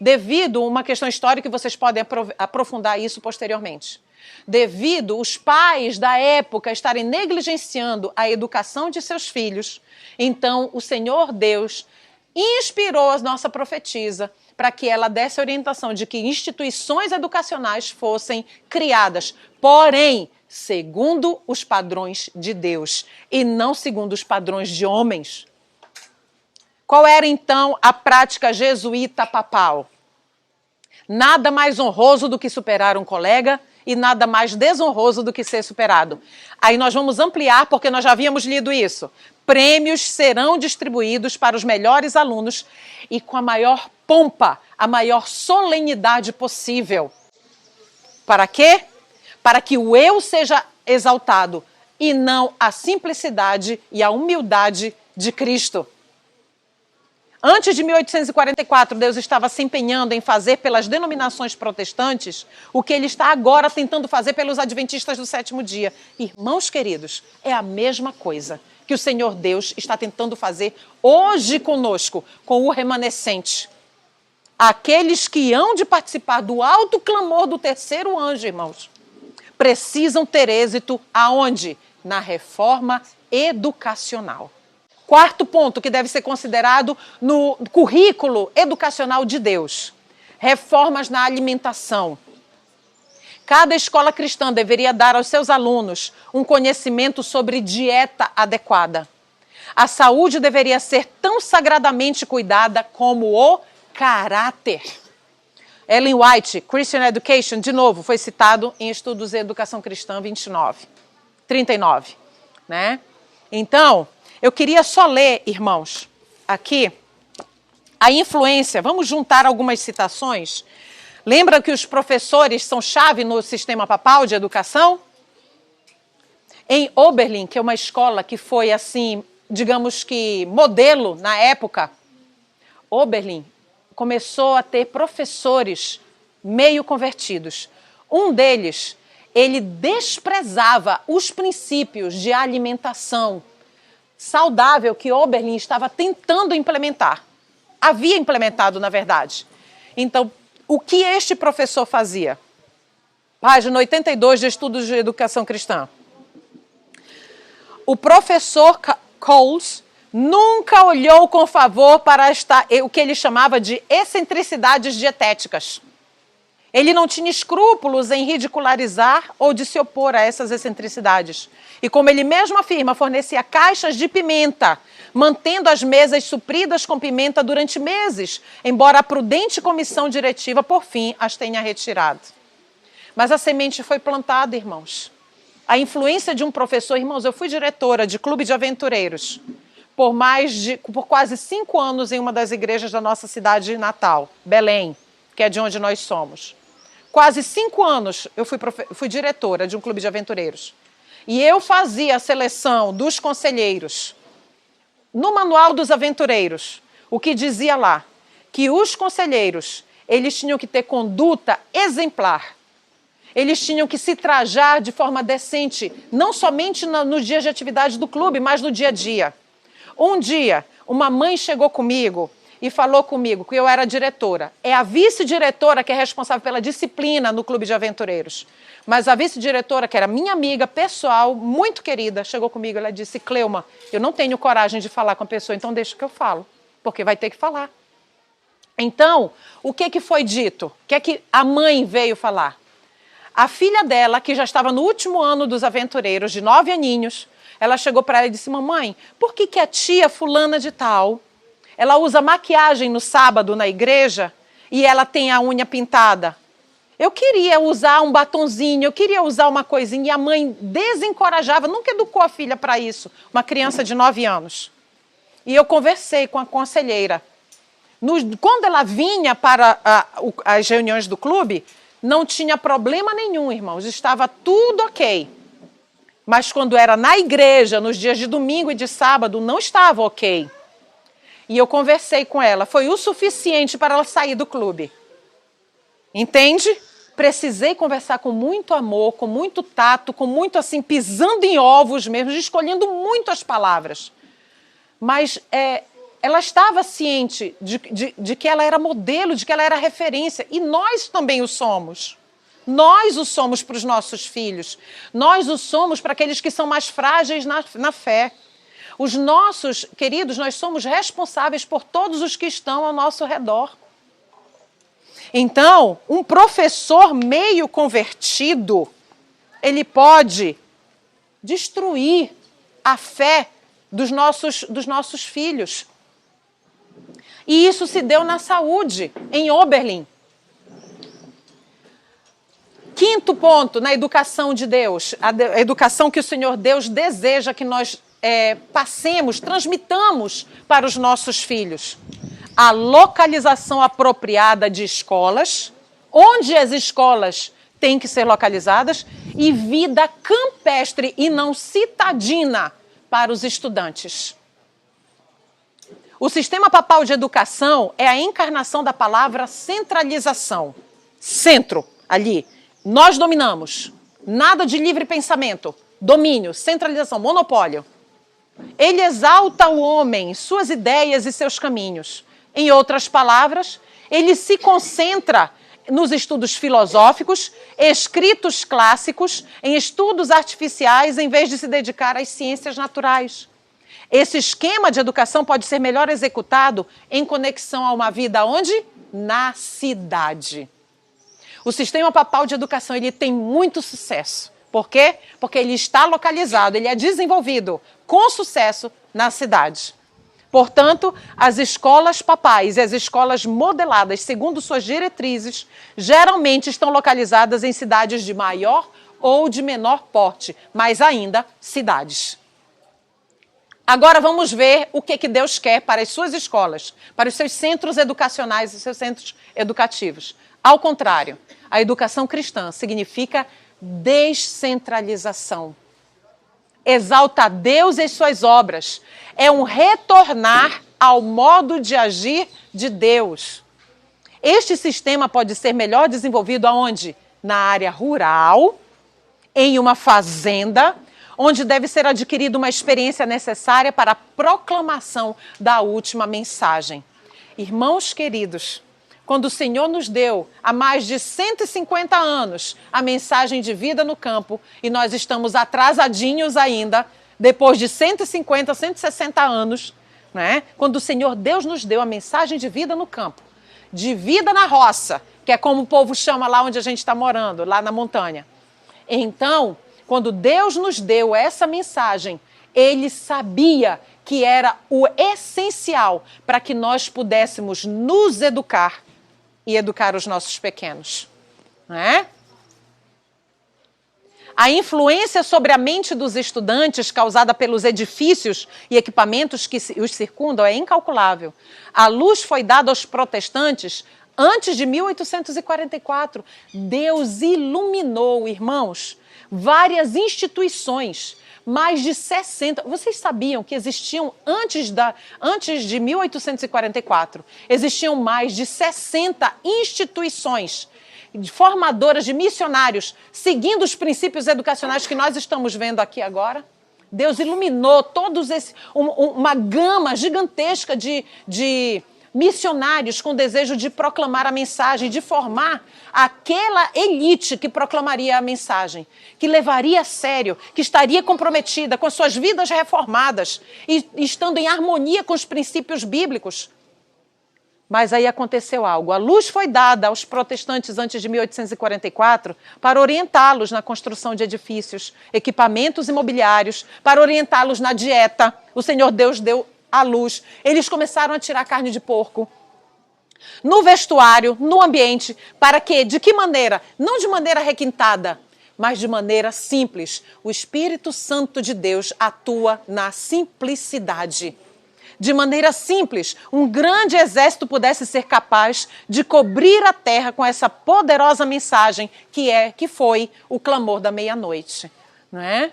Devido a uma questão histórica, vocês podem aprofundar isso posteriormente. Devido os pais da época estarem negligenciando a educação de seus filhos, então o Senhor Deus inspirou a nossa profetisa para que ela desse a orientação de que instituições educacionais fossem criadas, porém, segundo os padrões de Deus e não segundo os padrões de homens. Qual era, então, a prática jesuíta papal? Nada mais honroso do que superar um colega e nada mais desonroso do que ser superado. Aí nós vamos ampliar, porque nós já havíamos lido isso. Prêmios serão distribuídos para os melhores alunos e com a maior pompa, a maior solenidade possível. Para quê? Para que o eu seja exaltado e não a simplicidade e a humildade de Cristo. Antes de 1844, Deus estava se empenhando em fazer pelas denominações protestantes o que ele está agora tentando fazer pelos adventistas do sétimo dia. Irmãos queridos, é a mesma coisa que o Senhor Deus está tentando fazer hoje conosco, com o remanescente. Aqueles que hão de participar do alto clamor do terceiro anjo, irmãos, precisam ter êxito aonde? Na reforma educacional. Quarto ponto que deve ser considerado no currículo educacional de Deus. Reformas na alimentação. Cada escola cristã deveria dar aos seus alunos um conhecimento sobre dieta adequada. A saúde deveria ser tão sagradamente cuidada como o caráter. Ellen White, Christian Education, de novo, foi citado em Estudos de Educação Cristã 39, né? Então, eu queria só ler, irmãos, aqui, a influência. Vamos juntar algumas citações. Lembra que os professores são chave no sistema papal de educação? Em Oberlin, que é uma escola que foi, assim, digamos que modelo na época, Oberlin começou a ter professores meio convertidos. Um deles, ele desprezava os princípios de alimentação saudável que Oberlin estava tentando implementar. Havia implementado, na verdade. Então, o que este professor fazia? Página 82 de Estudos de Educação Cristã. O professor Coles nunca olhou com favor para o que ele chamava de excentricidades dietéticas. Ele não tinha escrúpulos em ridicularizar ou de se opor a essas excentricidades. E como ele mesmo afirma, fornecia caixas de pimenta, mantendo as mesas supridas com pimenta durante meses, embora a prudente comissão diretiva, por fim, as tenha retirado. Mas a semente foi plantada, irmãos. A influência de um professor, irmãos, eu fui diretora de clube de aventureiros por quase 5 anos em uma das igrejas da nossa cidade natal, Belém, que é de onde nós somos. Quase 5 anos eu fui diretora de um clube de aventureiros. E eu fazia a seleção dos conselheiros. No Manual dos Aventureiros, o que dizia lá? Que os conselheiros, eles tinham que ter conduta exemplar. Eles tinham que se trajar de forma decente, não somente nos dias de atividade do clube, mas no dia a dia. Um dia, uma mãe chegou comigo e falou comigo que eu era diretora. É a vice-diretora que é responsável pela disciplina no Clube de Aventureiros. Mas a vice-diretora, que era minha amiga pessoal, muito querida, chegou comigo e ela disse: Cleuma, eu não tenho coragem de falar com a pessoa, então deixa que eu falo, porque vai ter que falar. Então, o que foi dito? O que a mãe veio falar? A filha dela, que já estava no último ano dos aventureiros, de 9 aninhos, ela chegou para ela e disse: mamãe, por que a tia fulana de tal, ela usa maquiagem no sábado na igreja e ela tem a unha pintada? Eu queria usar um batonzinho, eu queria usar uma coisinha, e a mãe desencorajava, nunca educou a filha para isso, uma criança de 9 anos. E eu conversei com a conselheira. Quando ela vinha para as reuniões do clube, não tinha problema nenhum, irmãos, estava tudo ok. Mas quando era na igreja, nos dias de domingo e de sábado, não estava ok. E eu conversei com ela, foi o suficiente para ela sair do clube. Entende? Precisei conversar com muito amor, com muito tato, com muito assim, pisando em ovos mesmo, escolhendo muito as palavras. Mas ela estava ciente de que ela era modelo, de que ela era referência. E nós também o somos. Nós o somos para os nossos filhos. Nós o somos para aqueles que são mais frágeis na fé. Os nossos, queridos, nós somos responsáveis por todos os que estão ao nosso redor. Então, um professor meio convertido, ele pode destruir a fé dos nossos filhos. E isso se deu na saúde, em Oberlin. Quinto ponto, na educação de Deus, a educação que o Senhor Deus deseja que nós passemos, transmitamos para os nossos filhos. A localização apropriada de escolas, onde as escolas têm que ser localizadas, e vida campestre e não citadina para os estudantes. O sistema papal de educação é a encarnação da palavra centralização. Centro, ali. Nós dominamos. Nada de livre pensamento. Domínio, centralização, monopólio. Ele exalta o homem, suas ideias e seus caminhos. Em outras palavras, ele se concentra nos estudos filosóficos, escritos clássicos, em estudos artificiais, em vez de se dedicar às ciências naturais. Esse esquema de educação pode ser melhor executado em conexão a uma vida onde? Na cidade. O sistema papal de educação ele tem muito sucesso. Por quê? Porque ele está localizado, ele é desenvolvido com sucesso na cidade. Portanto, as escolas papais e as escolas modeladas segundo suas diretrizes geralmente estão localizadas em cidades de maior ou de menor porte, mas ainda cidades. Agora vamos ver o que Deus quer para as suas escolas, para os seus centros educacionais e seus centros educativos. Ao contrário, a educação cristã significa descentralização. Exalta Deus e as suas obras. É um retornar ao modo de agir de Deus. Este sistema pode ser melhor desenvolvido aonde? Na área rural, em uma fazenda, onde deve ser adquirida uma experiência necessária para a proclamação da última mensagem. Irmãos queridos, quando o Senhor nos deu, há mais de 150 anos, a mensagem de vida no campo, e nós estamos atrasadinhos ainda, depois de 150, 160 anos, né? Quando o Senhor Deus nos deu a mensagem de vida no campo, de vida na roça, que é como o povo chama lá onde a gente está morando, lá na montanha. Então, quando Deus nos deu essa mensagem, Ele sabia que era o essencial para que nós pudéssemos nos educar e educar os nossos pequenos. Não é? A influência sobre a mente dos estudantes causada pelos edifícios e equipamentos que os circundam é incalculável. A luz foi dada aos protestantes antes de 1844. Deus iluminou, irmãos, várias instituições, mais de 60. Vocês sabiam que existiam, antes de 1844, existiam mais de 60 instituições formadoras de missionários, seguindo os princípios educacionais que nós estamos vendo aqui agora? Deus iluminou uma gama gigantesca de missionários com desejo de proclamar a mensagem, de formar aquela elite que proclamaria a mensagem, que levaria a sério, que estaria comprometida com as suas vidas reformadas e estando em harmonia com os princípios bíblicos. Mas aí aconteceu algo. A luz foi dada aos protestantes antes de 1844 para orientá-los na construção de edifícios, equipamentos imobiliários, para orientá-los na dieta. O Senhor Deus deu a luz. Eles começaram a tirar carne de porco no vestuário, no ambiente, para que, de que maneira? Não de maneira requintada, mas de maneira simples. O Espírito Santo de Deus atua na simplicidade. De maneira simples, um grande exército pudesse ser capaz de cobrir a terra com essa poderosa mensagem que foi o clamor da meia-noite, não é?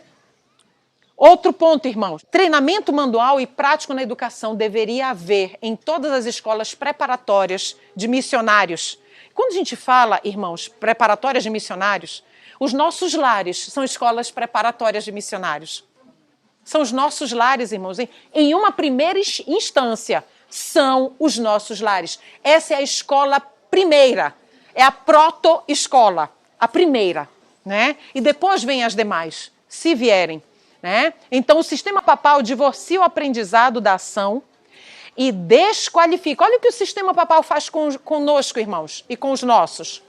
Outro ponto, irmãos, treinamento manual e prático na educação deveria haver em todas as escolas preparatórias de missionários. Quando a gente fala, irmãos, preparatórias de missionários, os nossos lares são escolas preparatórias de missionários. São os nossos lares, irmãos. Em uma primeira instância, são os nossos lares. Essa é a escola primeira. É a proto-escola. A primeira. Né? E depois vêm as demais, se vierem. Né? Então, o sistema papal divorcia o aprendizado da ação e desqualifica. Olha o que o sistema papal faz conosco, irmãos, e com os nossos.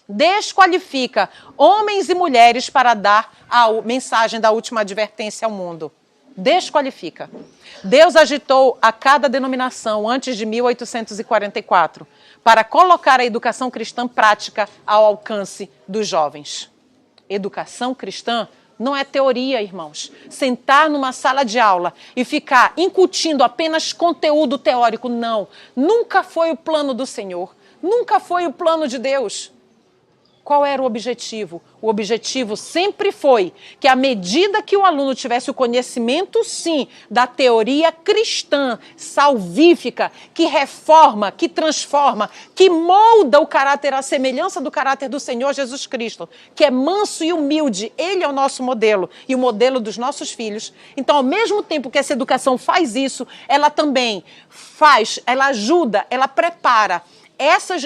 Desqualifica homens e mulheres para dar a mensagem da última advertência ao mundo. Desqualifica. Deus agitou a cada denominação antes de 1844 para colocar a educação cristã prática ao alcance dos jovens. Educação cristã não é teoria, irmãos. Sentar numa sala de aula e ficar incutindo apenas conteúdo teórico, não. Nunca foi o plano do Senhor. Nunca foi o plano de Deus. Qual era o objetivo? O objetivo sempre foi que, à medida que o aluno tivesse o conhecimento, sim, da teoria cristã, salvífica, que reforma, que transforma, que molda o caráter à semelhança do caráter do Senhor Jesus Cristo, que é manso e humilde, ele é o nosso modelo e o modelo dos nossos filhos. Então, ao mesmo tempo que essa educação faz isso, ela também faz, ela ajuda, ela prepara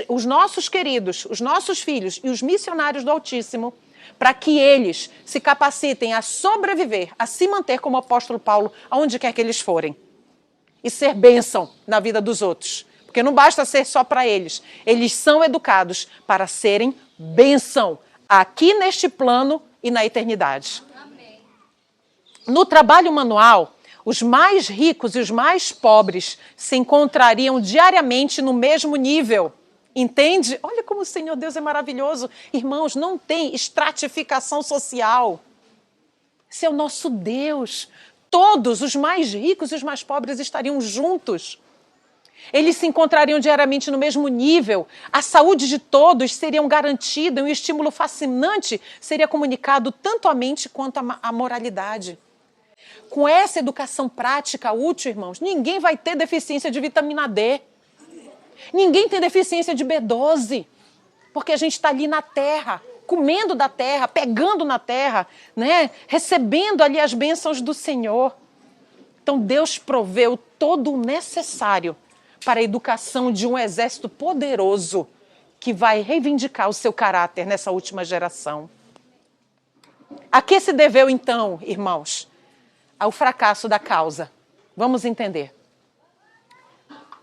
os nossos queridos, os nossos filhos e os missionários do Altíssimo, para que eles se capacitem a sobreviver, a se manter como o apóstolo Paulo, aonde quer que eles forem. E ser bênção na vida dos outros. Porque não basta ser só para eles. Eles são educados para serem bênção aqui neste plano e na eternidade. Amém. No trabalho manual, os mais ricos e os mais pobres se encontrariam diariamente no mesmo nível. Entende? Olha como o Senhor Deus é maravilhoso. Irmãos, não tem estratificação social. Esse é o nosso Deus. Todos, os mais ricos e os mais pobres, estariam juntos. Eles se encontrariam diariamente no mesmo nível. A saúde de todos seria garantida e um estímulo fascinante seria comunicado tanto à mente quanto à moralidade. Com essa educação prática útil, irmãos, ninguém vai ter deficiência de vitamina D. Ninguém tem deficiência de B12. Porque a gente está ali na terra, comendo da terra, pegando na terra, né? Recebendo ali as bênçãos do Senhor. Então Deus proveu todo o necessário para a educação de um exército poderoso que vai reivindicar o seu caráter nessa última geração. A que se deveu então, irmãos? Ao fracasso da causa. Vamos entender.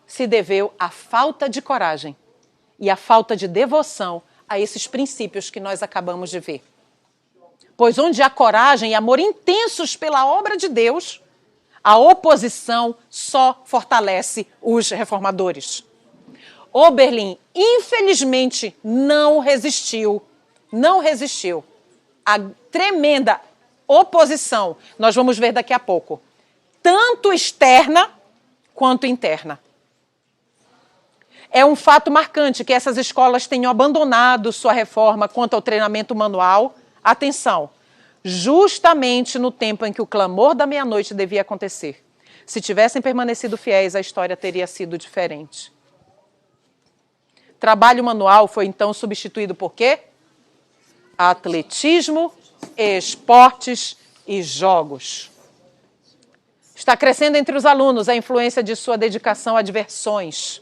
Se deveu à falta de coragem e à falta de devoção a esses princípios que nós acabamos de ver. Pois onde há coragem e amor intensos pela obra de Deus, a oposição só fortalece os reformadores. Oberlin, infelizmente, não resistiu à tremenda oposição, nós vamos ver daqui a pouco, tanto externa quanto interna. É um fato marcante que essas escolas tenham abandonado sua reforma quanto ao treinamento manual. Atenção, justamente no tempo em que o clamor da meia-noite devia acontecer. Se tivessem permanecido fiéis, a história teria sido diferente. Trabalho manual foi então substituído por quê? Atletismo, esportes e jogos. Está crescendo entre os alunos a influência de sua dedicação a diversões.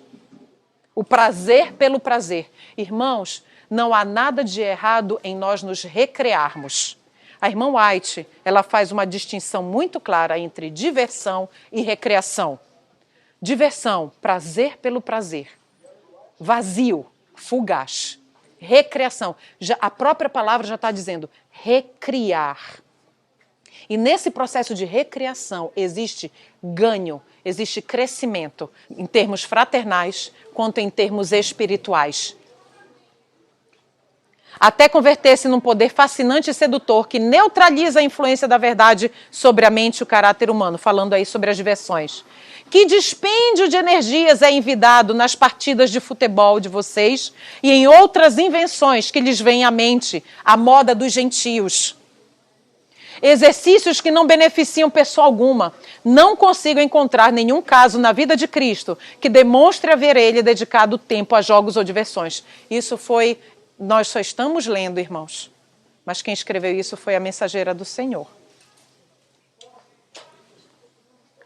O prazer pelo prazer. Irmãos, não há nada de errado em nós nos recrearmos. A irmã White, ela faz uma distinção muito clara entre diversão e recreação. Diversão, prazer pelo prazer. Vazio, fugaz. Recreação. A própria palavra já está dizendo recriar. E nesse processo de recriação existe ganho, existe crescimento, em termos fraternais quanto em termos espirituais. Até converter-se num poder fascinante e sedutor que neutraliza a influência da verdade sobre a mente e o caráter humano, falando aí sobre as diversões. Que dispêndio de energias é envidado nas partidas de futebol de vocês e em outras invenções que lhes vêm à mente, a moda dos gentios. Exercícios que não beneficiam pessoa alguma. Não consigo encontrar nenhum caso na vida de Cristo que demonstre haver ele dedicado tempo a jogos ou diversões. Isso foi... Nós só estamos lendo, irmãos. Mas quem escreveu isso foi a mensageira do Senhor.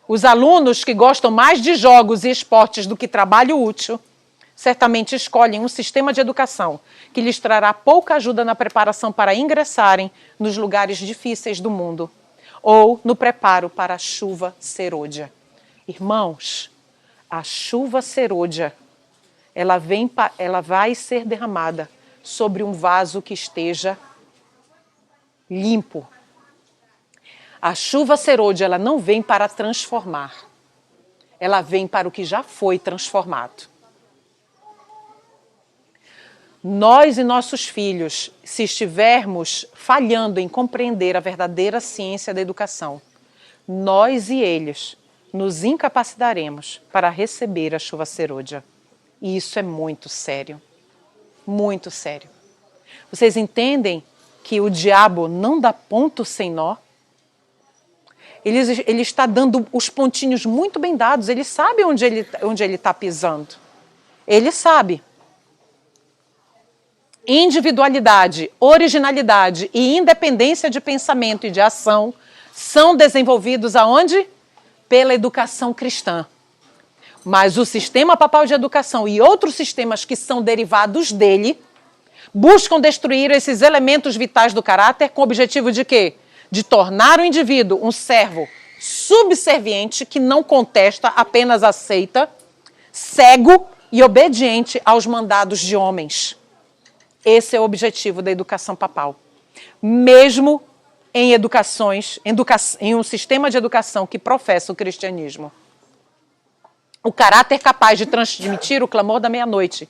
Os alunos que gostam mais de jogos e esportes do que trabalho útil, certamente escolhem um sistema de educação que lhes trará pouca ajuda na preparação para ingressarem nos lugares difíceis do mundo ou no preparo para a chuva serôdia. Irmãos, a chuva serôdia, ela vai ser derramada sobre um vaso que esteja limpo. A chuva serôdia, ela não vem para transformar. Ela vem para o que já foi transformado. Nós e nossos filhos, se estivermos falhando em compreender a verdadeira ciência da educação, nós e eles nos incapacitaremos para receber a chuva serôdia. E isso é muito sério. Muito sério. Vocês entendem que o diabo não dá ponto sem nó? Ele está dando os pontinhos muito bem dados. Ele sabe onde ele está pisando. Ele sabe. Individualidade, originalidade e independência de pensamento e de ação são desenvolvidos aonde? Pela educação cristã. Mas o sistema papal de educação e outros sistemas que são derivados dele buscam destruir esses elementos vitais do caráter com o objetivo de quê? De tornar o indivíduo um servo subserviente que não contesta, apenas aceita, cego e obediente aos mandados de homens. Esse é o objetivo da educação papal. Mesmo em um sistema de educação que professa o cristianismo. O caráter capaz de transmitir o clamor da meia-noite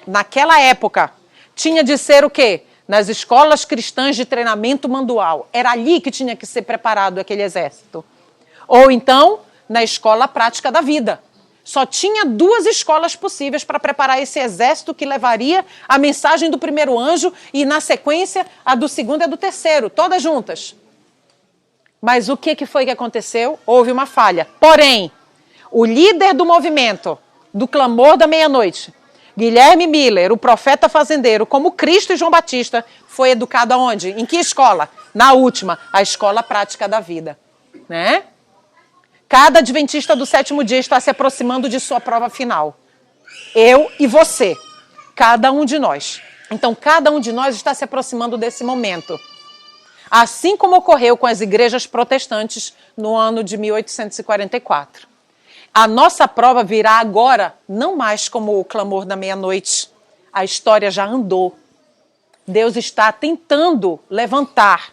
naquela época, tinha de ser o quê? Nas escolas cristãs de treinamento manual. Era ali que tinha que ser preparado aquele exército. Ou então, na escola prática da vida. Só tinha 2 escolas possíveis para preparar esse exército que levaria a mensagem do primeiro anjo e, na sequência, a do segundo e a do terceiro, todas juntas. Mas o que foi que aconteceu? Houve uma falha. Porém, o líder do movimento, do clamor da meia-noite, Guilherme Miller, o profeta fazendeiro, como Cristo e João Batista, foi educado aonde? Em que escola? Na última, a escola prática da vida. Né? Cada adventista do 7º dia está se aproximando de sua prova final. Eu e você. Cada um de nós. Então, cada um de nós está se aproximando desse momento. Assim como ocorreu com as igrejas protestantes no ano de 1844. A nossa prova virá agora, não mais como o clamor da meia-noite. A história já andou. Deus está tentando levantar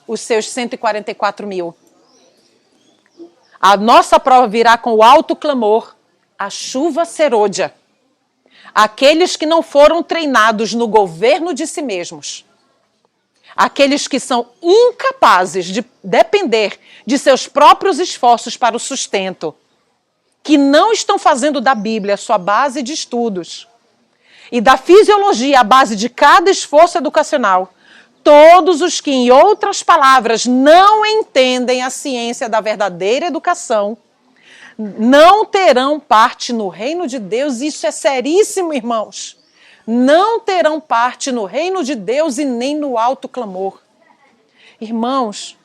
os seus 144 mil. A nossa prova virá com o alto clamor, a chuva serôdia. Aqueles que não foram treinados no governo de si mesmos. Aqueles que são incapazes de depender de seus próprios esforços para o sustento. Que não estão fazendo da Bíblia sua base de estudos e da fisiologia a base de cada esforço educacional, todos os que, em outras palavras, não entendem a ciência da verdadeira educação, não terão parte no reino de Deus. Isso é seríssimo, irmãos. Não terão parte no reino de Deus e nem no alto clamor. Irmãos,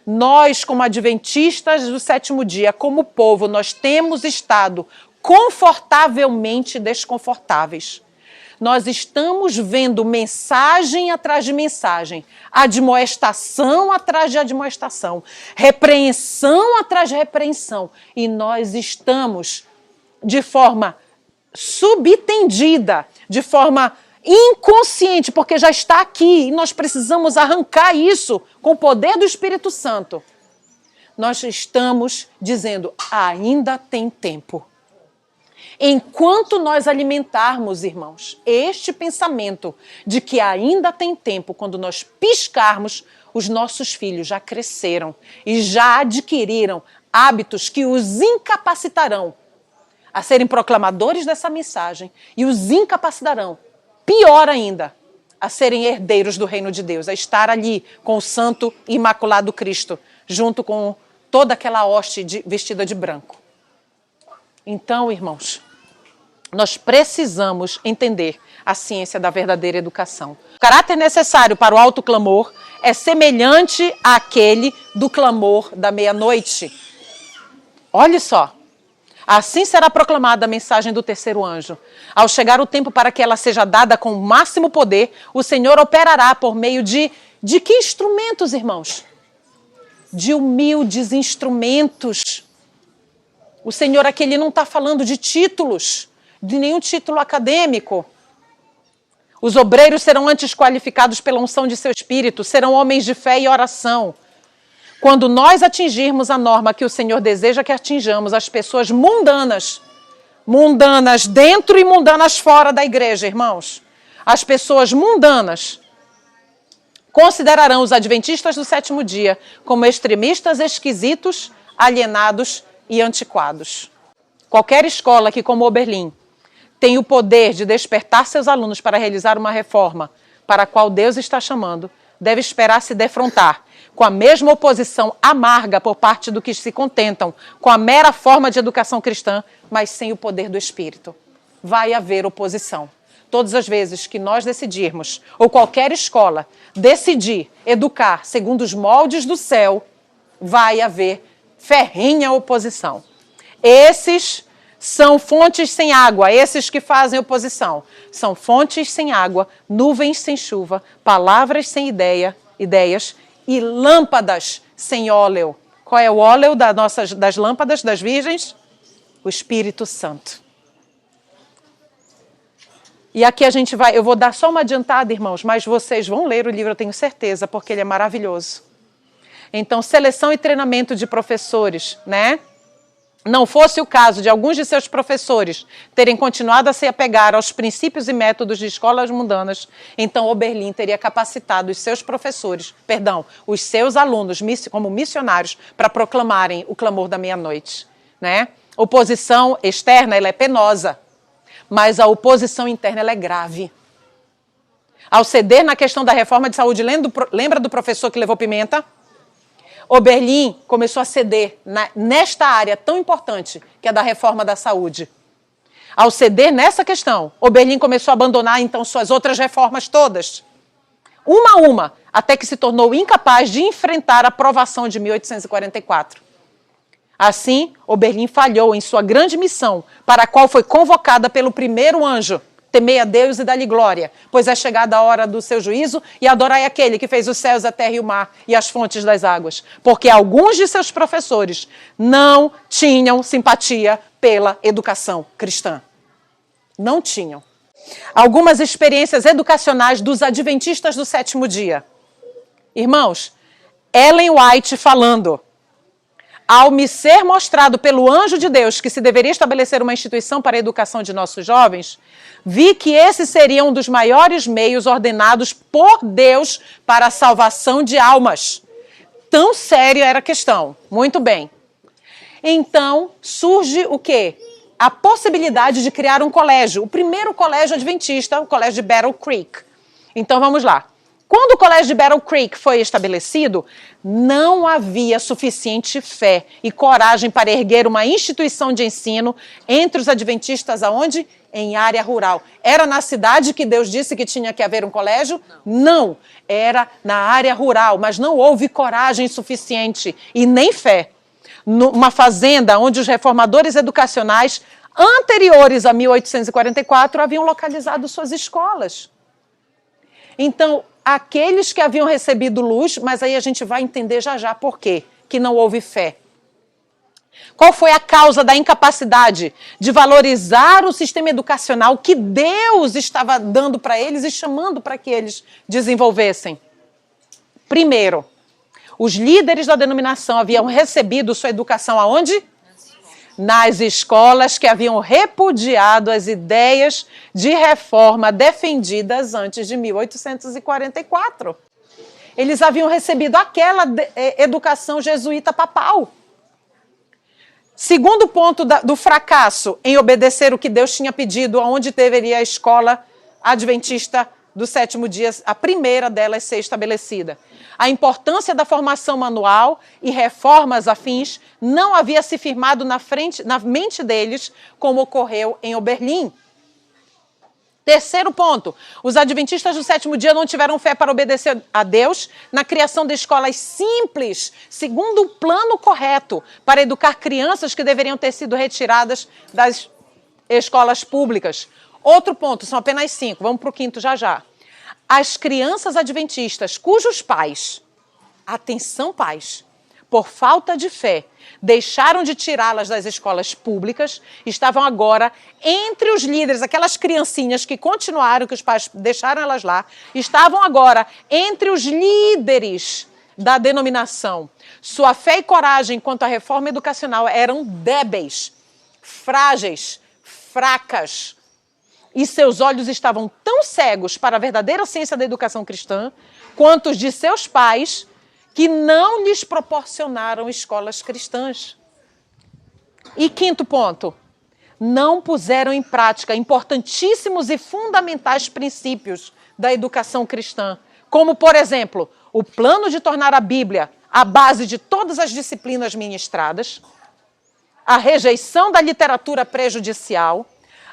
Nós, como adventistas do sétimo dia, como povo, nós temos estado confortavelmente desconfortáveis. Nós estamos vendo mensagem atrás de mensagem, admoestação atrás de admoestação, repreensão atrás de repreensão. E nós estamos de forma subtendida, de forma inconsciente, porque já está aqui e nós precisamos arrancar isso com o poder do Espírito Santo. Nós estamos dizendo, ainda tem tempo. Enquanto nós alimentarmos, irmãos, este pensamento de que ainda tem tempo, quando nós piscarmos, os nossos filhos já cresceram e já adquiriram hábitos que os incapacitarão a serem proclamadores dessa mensagem e os incapacitarão, pior ainda, a serem herdeiros do reino de Deus, a estar ali com o santo e imaculado Cristo, junto com toda aquela hoste vestida de branco. Então, irmãos, nós precisamos entender a ciência da verdadeira educação. O caráter necessário para o alto clamor é semelhante àquele do clamor da meia-noite. Olha só. Assim será proclamada a mensagem do terceiro anjo. Ao chegar o tempo para que ela seja dada com o máximo poder, o Senhor operará por meio de que instrumentos, irmãos? De humildes instrumentos. O Senhor aqui ele não está falando de títulos, de nenhum título acadêmico. Os obreiros serão antes qualificados pela unção de seu espírito, serão homens de fé e oração. Quando nós atingirmos a norma que o Senhor deseja que atinjamos, as pessoas mundanas dentro e mundanas fora da igreja, irmãos, as pessoas mundanas considerarão os adventistas do sétimo dia como extremistas, esquisitos, alienados e antiquados. Qualquer escola que, como Oberlin, tem o poder de despertar seus alunos para realizar uma reforma para a qual Deus está chamando, deve esperar se defrontar com a mesma oposição amarga por parte do que se contentam com a mera forma de educação cristã, mas sem o poder do Espírito. Vai haver oposição. Todas as vezes que nós decidirmos, ou qualquer escola decidir educar segundo os moldes do céu, vai haver ferrenha oposição. Esses são fontes sem água, esses que fazem oposição. São fontes sem água, nuvens sem chuva, palavras sem ideias e lâmpadas sem óleo. Qual é o óleo das lâmpadas das virgens? O Espírito Santo. E aqui eu vou dar só uma adiantada, irmãos, mas vocês vão ler o livro, eu tenho certeza, porque ele é maravilhoso. Então, seleção e treinamento de professores, né? Não fosse o caso de alguns de seus professores terem continuado a se apegar aos princípios e métodos de escolas mundanas, então Oberlin teria capacitado os seus alunos como missionários para proclamarem o clamor da meia-noite, né? Oposição externa, ela é penosa, mas a oposição interna, ela é grave. Ao ceder na questão da reforma de saúde, lembra do professor que levou pimenta? Oberlin começou a ceder nesta área tão importante, que é da reforma da saúde. Ao ceder nessa questão, Oberlin começou a abandonar, então, suas outras reformas todas. Uma a uma, até que se tornou incapaz de enfrentar a aprovação de 1844. Assim, Oberlin falhou em sua grande missão, para a qual foi convocada pelo primeiro anjo. Temei a Deus e dá-lhe glória, pois é chegada a hora do seu juízo, e adorai aquele que fez os céus, a terra e o mar e as fontes das águas. Porque alguns de seus professores não tinham simpatia pela educação cristã. Não tinham. Algumas experiências educacionais dos adventistas do sétimo dia. Irmãos, Ellen White falando: ao me ser mostrado pelo anjo de Deus que se deveria estabelecer uma instituição para a educação de nossos jovens, vi que esse seria um dos maiores meios ordenados por Deus para a salvação de almas. Tão séria era a questão. Muito bem. Então, surge o quê? A possibilidade de criar um colégio. O primeiro colégio adventista, o colégio de Battle Creek. Então, vamos lá. Quando o colégio de Battle Creek foi estabelecido, não havia suficiente fé e coragem para erguer uma instituição de ensino entre os adventistas aonde? Em área rural. Era na cidade que Deus disse que tinha que haver um colégio? Não. Era na área rural, mas não houve coragem suficiente e nem fé. Numa fazenda onde os reformadores educacionais anteriores a 1844 haviam localizado suas escolas. Então, aqueles que haviam recebido luz, mas aí a gente vai entender já já por quê, que não houve fé. Qual foi a causa da incapacidade de valorizar o sistema educacional que Deus estava dando para eles e chamando para que eles desenvolvessem? Primeiro, os líderes da denominação haviam recebido sua educação aonde? Nas escolas que haviam repudiado as ideias de reforma defendidas antes de 1844. Eles haviam recebido aquela educação jesuíta papal. Segundo ponto do fracasso em obedecer o que Deus tinha pedido, onde deveria a escola adventista do sétimo dia, a primeira delas ser estabelecida. A importância da formação manual e reformas afins não havia se firmado na mente deles, como ocorreu em Oberlin. Terceiro ponto, os adventistas do sétimo dia não tiveram fé para obedecer a Deus na criação de escolas simples, segundo o plano correto, para educar crianças que deveriam ter sido retiradas das escolas públicas. Outro ponto, são apenas 5, vamos para o quinto já já. As crianças adventistas cujos pais, atenção pais, por falta de fé, deixaram de tirá-las das escolas públicas, estavam agora entre os líderes, aquelas criancinhas que continuaram, que os pais deixaram elas lá, estavam agora entre os líderes da denominação. Sua fé e coragem quanto à reforma educacional eram débeis, frágeis, fracas. E seus olhos estavam tão cegos para a verdadeira ciência da educação cristã, quanto os de seus pais, que não lhes proporcionaram escolas cristãs. E quinto ponto, não puseram em prática importantíssimos e fundamentais princípios da educação cristã, como, por exemplo, o plano de tornar a Bíblia a base de todas as disciplinas ministradas, a rejeição da literatura prejudicial,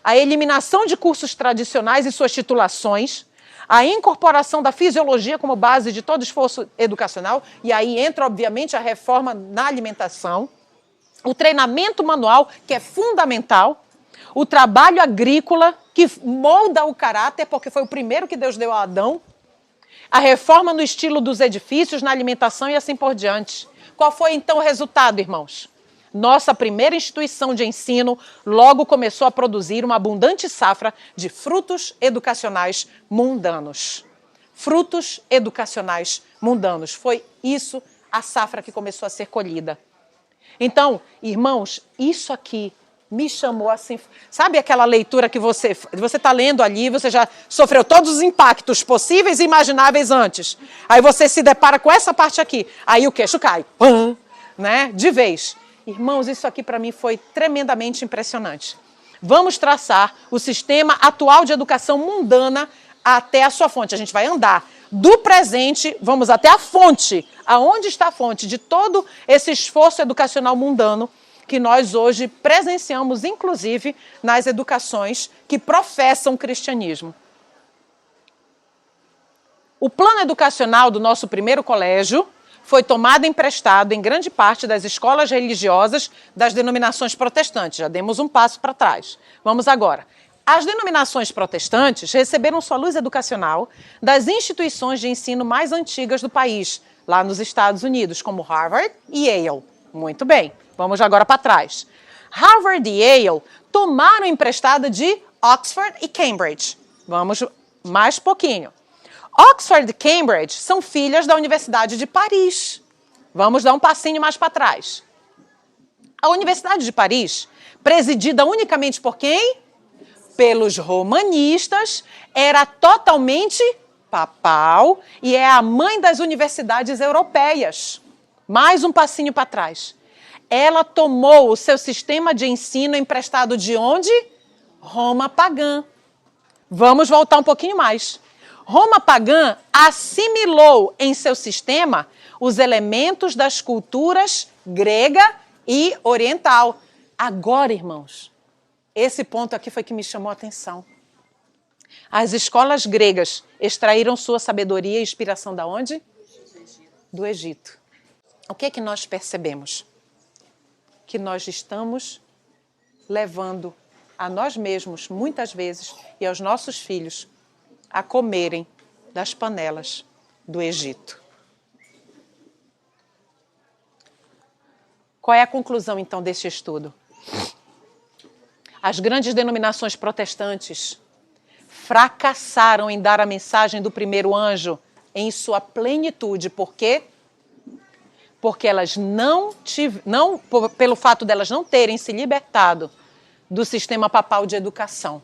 a eliminação de cursos tradicionais e suas titulações, a incorporação da fisiologia como base de todo esforço educacional, e aí entra, obviamente, a reforma na alimentação, o treinamento manual, que é fundamental, o trabalho agrícola, que molda o caráter, porque foi o primeiro que Deus deu a Adão, a reforma no estilo dos edifícios, na alimentação e assim por diante. Qual foi, então, o resultado, irmãos? Nossa primeira instituição de ensino logo começou a produzir uma abundante safra de frutos educacionais mundanos. Frutos educacionais mundanos. Foi isso a safra que começou a ser colhida. Então, irmãos, isso aqui me chamou assim... Sabe aquela leitura que você está lendo ali, você já sofreu todos os impactos possíveis e imagináveis antes. Aí você se depara com essa parte aqui. Aí o queixo cai. Pã, né? De vez. Irmãos, isso aqui para mim foi tremendamente impressionante. Vamos traçar o sistema atual de educação mundana até a sua fonte. A gente vai andar do presente, vamos até a fonte. Aonde está a fonte de todo esse esforço educacional mundano que nós hoje presenciamos, inclusive, nas educações que professam o cristianismo. O plano educacional do nosso primeiro colégio foi tomado emprestado em grande parte das escolas religiosas das denominações protestantes. Já demos um passo para trás. Vamos agora. As denominações protestantes receberam sua luz educacional das instituições de ensino mais antigas do país, lá nos Estados Unidos, como Harvard e Yale. Muito bem, vamos agora para trás. Harvard e Yale tomaram emprestado de Oxford e Cambridge. Vamos mais pouquinho. Oxford e Cambridge são filhas da Universidade de Paris. Vamos dar um passinho mais para trás. A Universidade de Paris, presidida unicamente por quem? Pelos romanistas, era totalmente papal e é a mãe das universidades europeias. Mais um passinho para trás. Ela tomou o seu sistema de ensino emprestado de onde? Roma pagã. Vamos voltar um pouquinho mais. Roma pagã assimilou em seu sistema os elementos das culturas grega e oriental. Agora, irmãos, esse ponto aqui foi que me chamou a atenção. As escolas gregas extraíram sua sabedoria e inspiração da onde? Do Egito. O que é que nós percebemos? Que nós estamos levando a nós mesmos, muitas vezes, e aos nossos filhos, a comerem das panelas do Egito. Qual é a conclusão, então, deste estudo? As grandes denominações protestantes fracassaram em dar a mensagem do primeiro anjo em sua plenitude. Por quê? Porque elas pelo fato delas não terem se libertado do sistema papal de educação.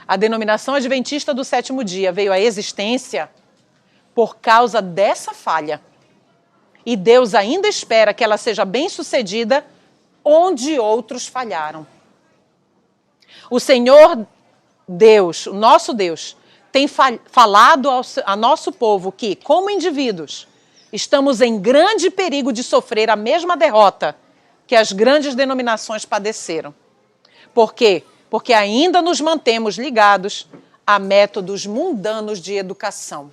A denominação adventista do sétimo dia veio à existência por causa dessa falha. E Deus ainda espera que ela seja bem-sucedida onde outros falharam. O Senhor Deus, o nosso Deus, tem falado a nosso povo que, como indivíduos, estamos em grande perigo de sofrer a mesma derrota que as grandes denominações padeceram. Por quê? Porque ainda nos mantemos ligados a métodos mundanos de educação.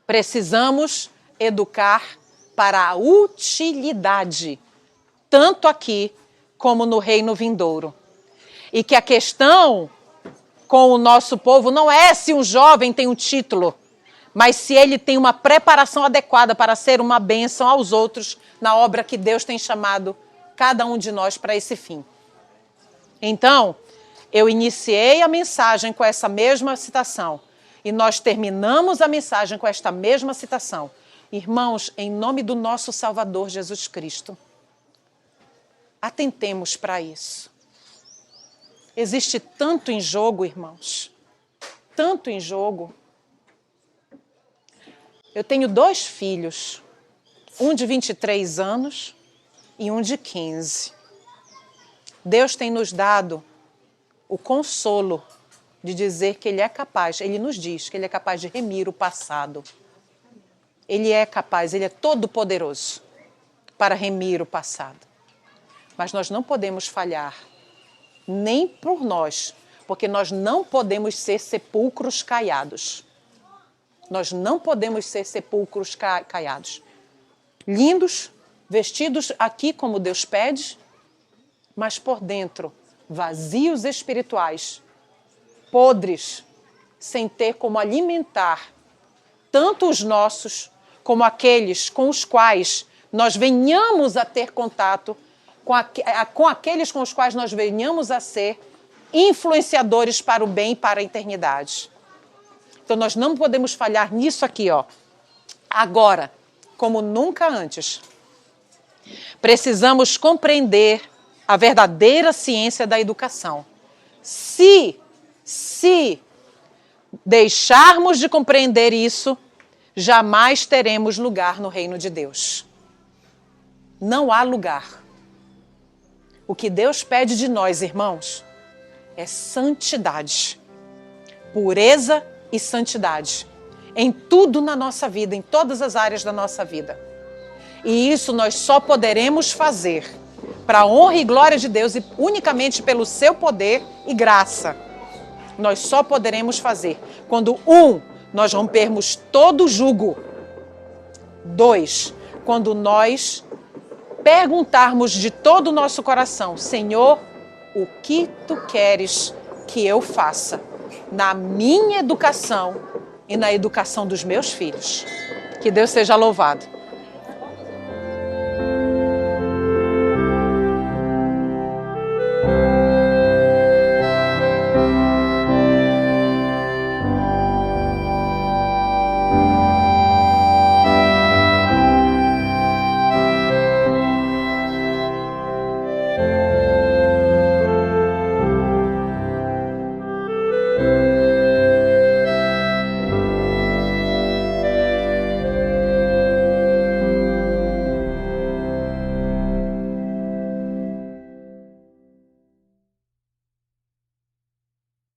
Precisamos educar para a utilidade, tanto aqui como no reino vindouro. E que a questão com o nosso povo não é se um jovem tem um título, mas se ele tem uma preparação adequada para ser uma bênção aos outros na obra que Deus tem chamado cada um de nós para esse fim. Então, eu iniciei a mensagem com essa mesma citação e nós terminamos a mensagem com esta mesma citação. Irmãos, em nome do nosso Salvador Jesus Cristo, atentemos para isso. Existe tanto em jogo, irmãos, tanto em jogo. Eu tenho 2 filhos, um de 23 anos e um de 15. Deus tem nos dado o consolo de dizer que Ele é capaz, Ele nos diz que Ele é capaz de remir o passado. Ele é capaz, Ele é todo poderoso para remir o passado. Mas nós não podemos falhar, nem por nós, porque nós não podemos ser sepulcros caiados. Nós não podemos ser sepulcros caiados. Lindos, vestidos aqui como Deus pede, mas por dentro, vazios espirituais, podres, sem ter como alimentar tanto os nossos, como aqueles com os quais nós venhamos a ter contato, com aqueles com os quais nós venhamos a ser influenciadores para o bem e para a eternidade. Então nós não podemos falhar nisso aqui, ó. Agora, como nunca antes, precisamos compreender a verdadeira ciência da educação. Se deixarmos de compreender isso, jamais teremos lugar no reino de Deus. Não há lugar. O que Deus pede de nós, irmãos, é santidade, pureza e santidade em tudo na nossa vida, em todas as áreas da nossa vida. E isso nós só poderemos fazer para a honra e glória de Deus e unicamente pelo seu poder e graça. Nós só poderemos fazer quando, 1, nós rompermos todo o jugo. 2, quando nós perguntarmos de todo o nosso coração: Senhor, o que Tu queres que eu faça na minha educação e na educação dos meus filhos? Que Deus seja louvado.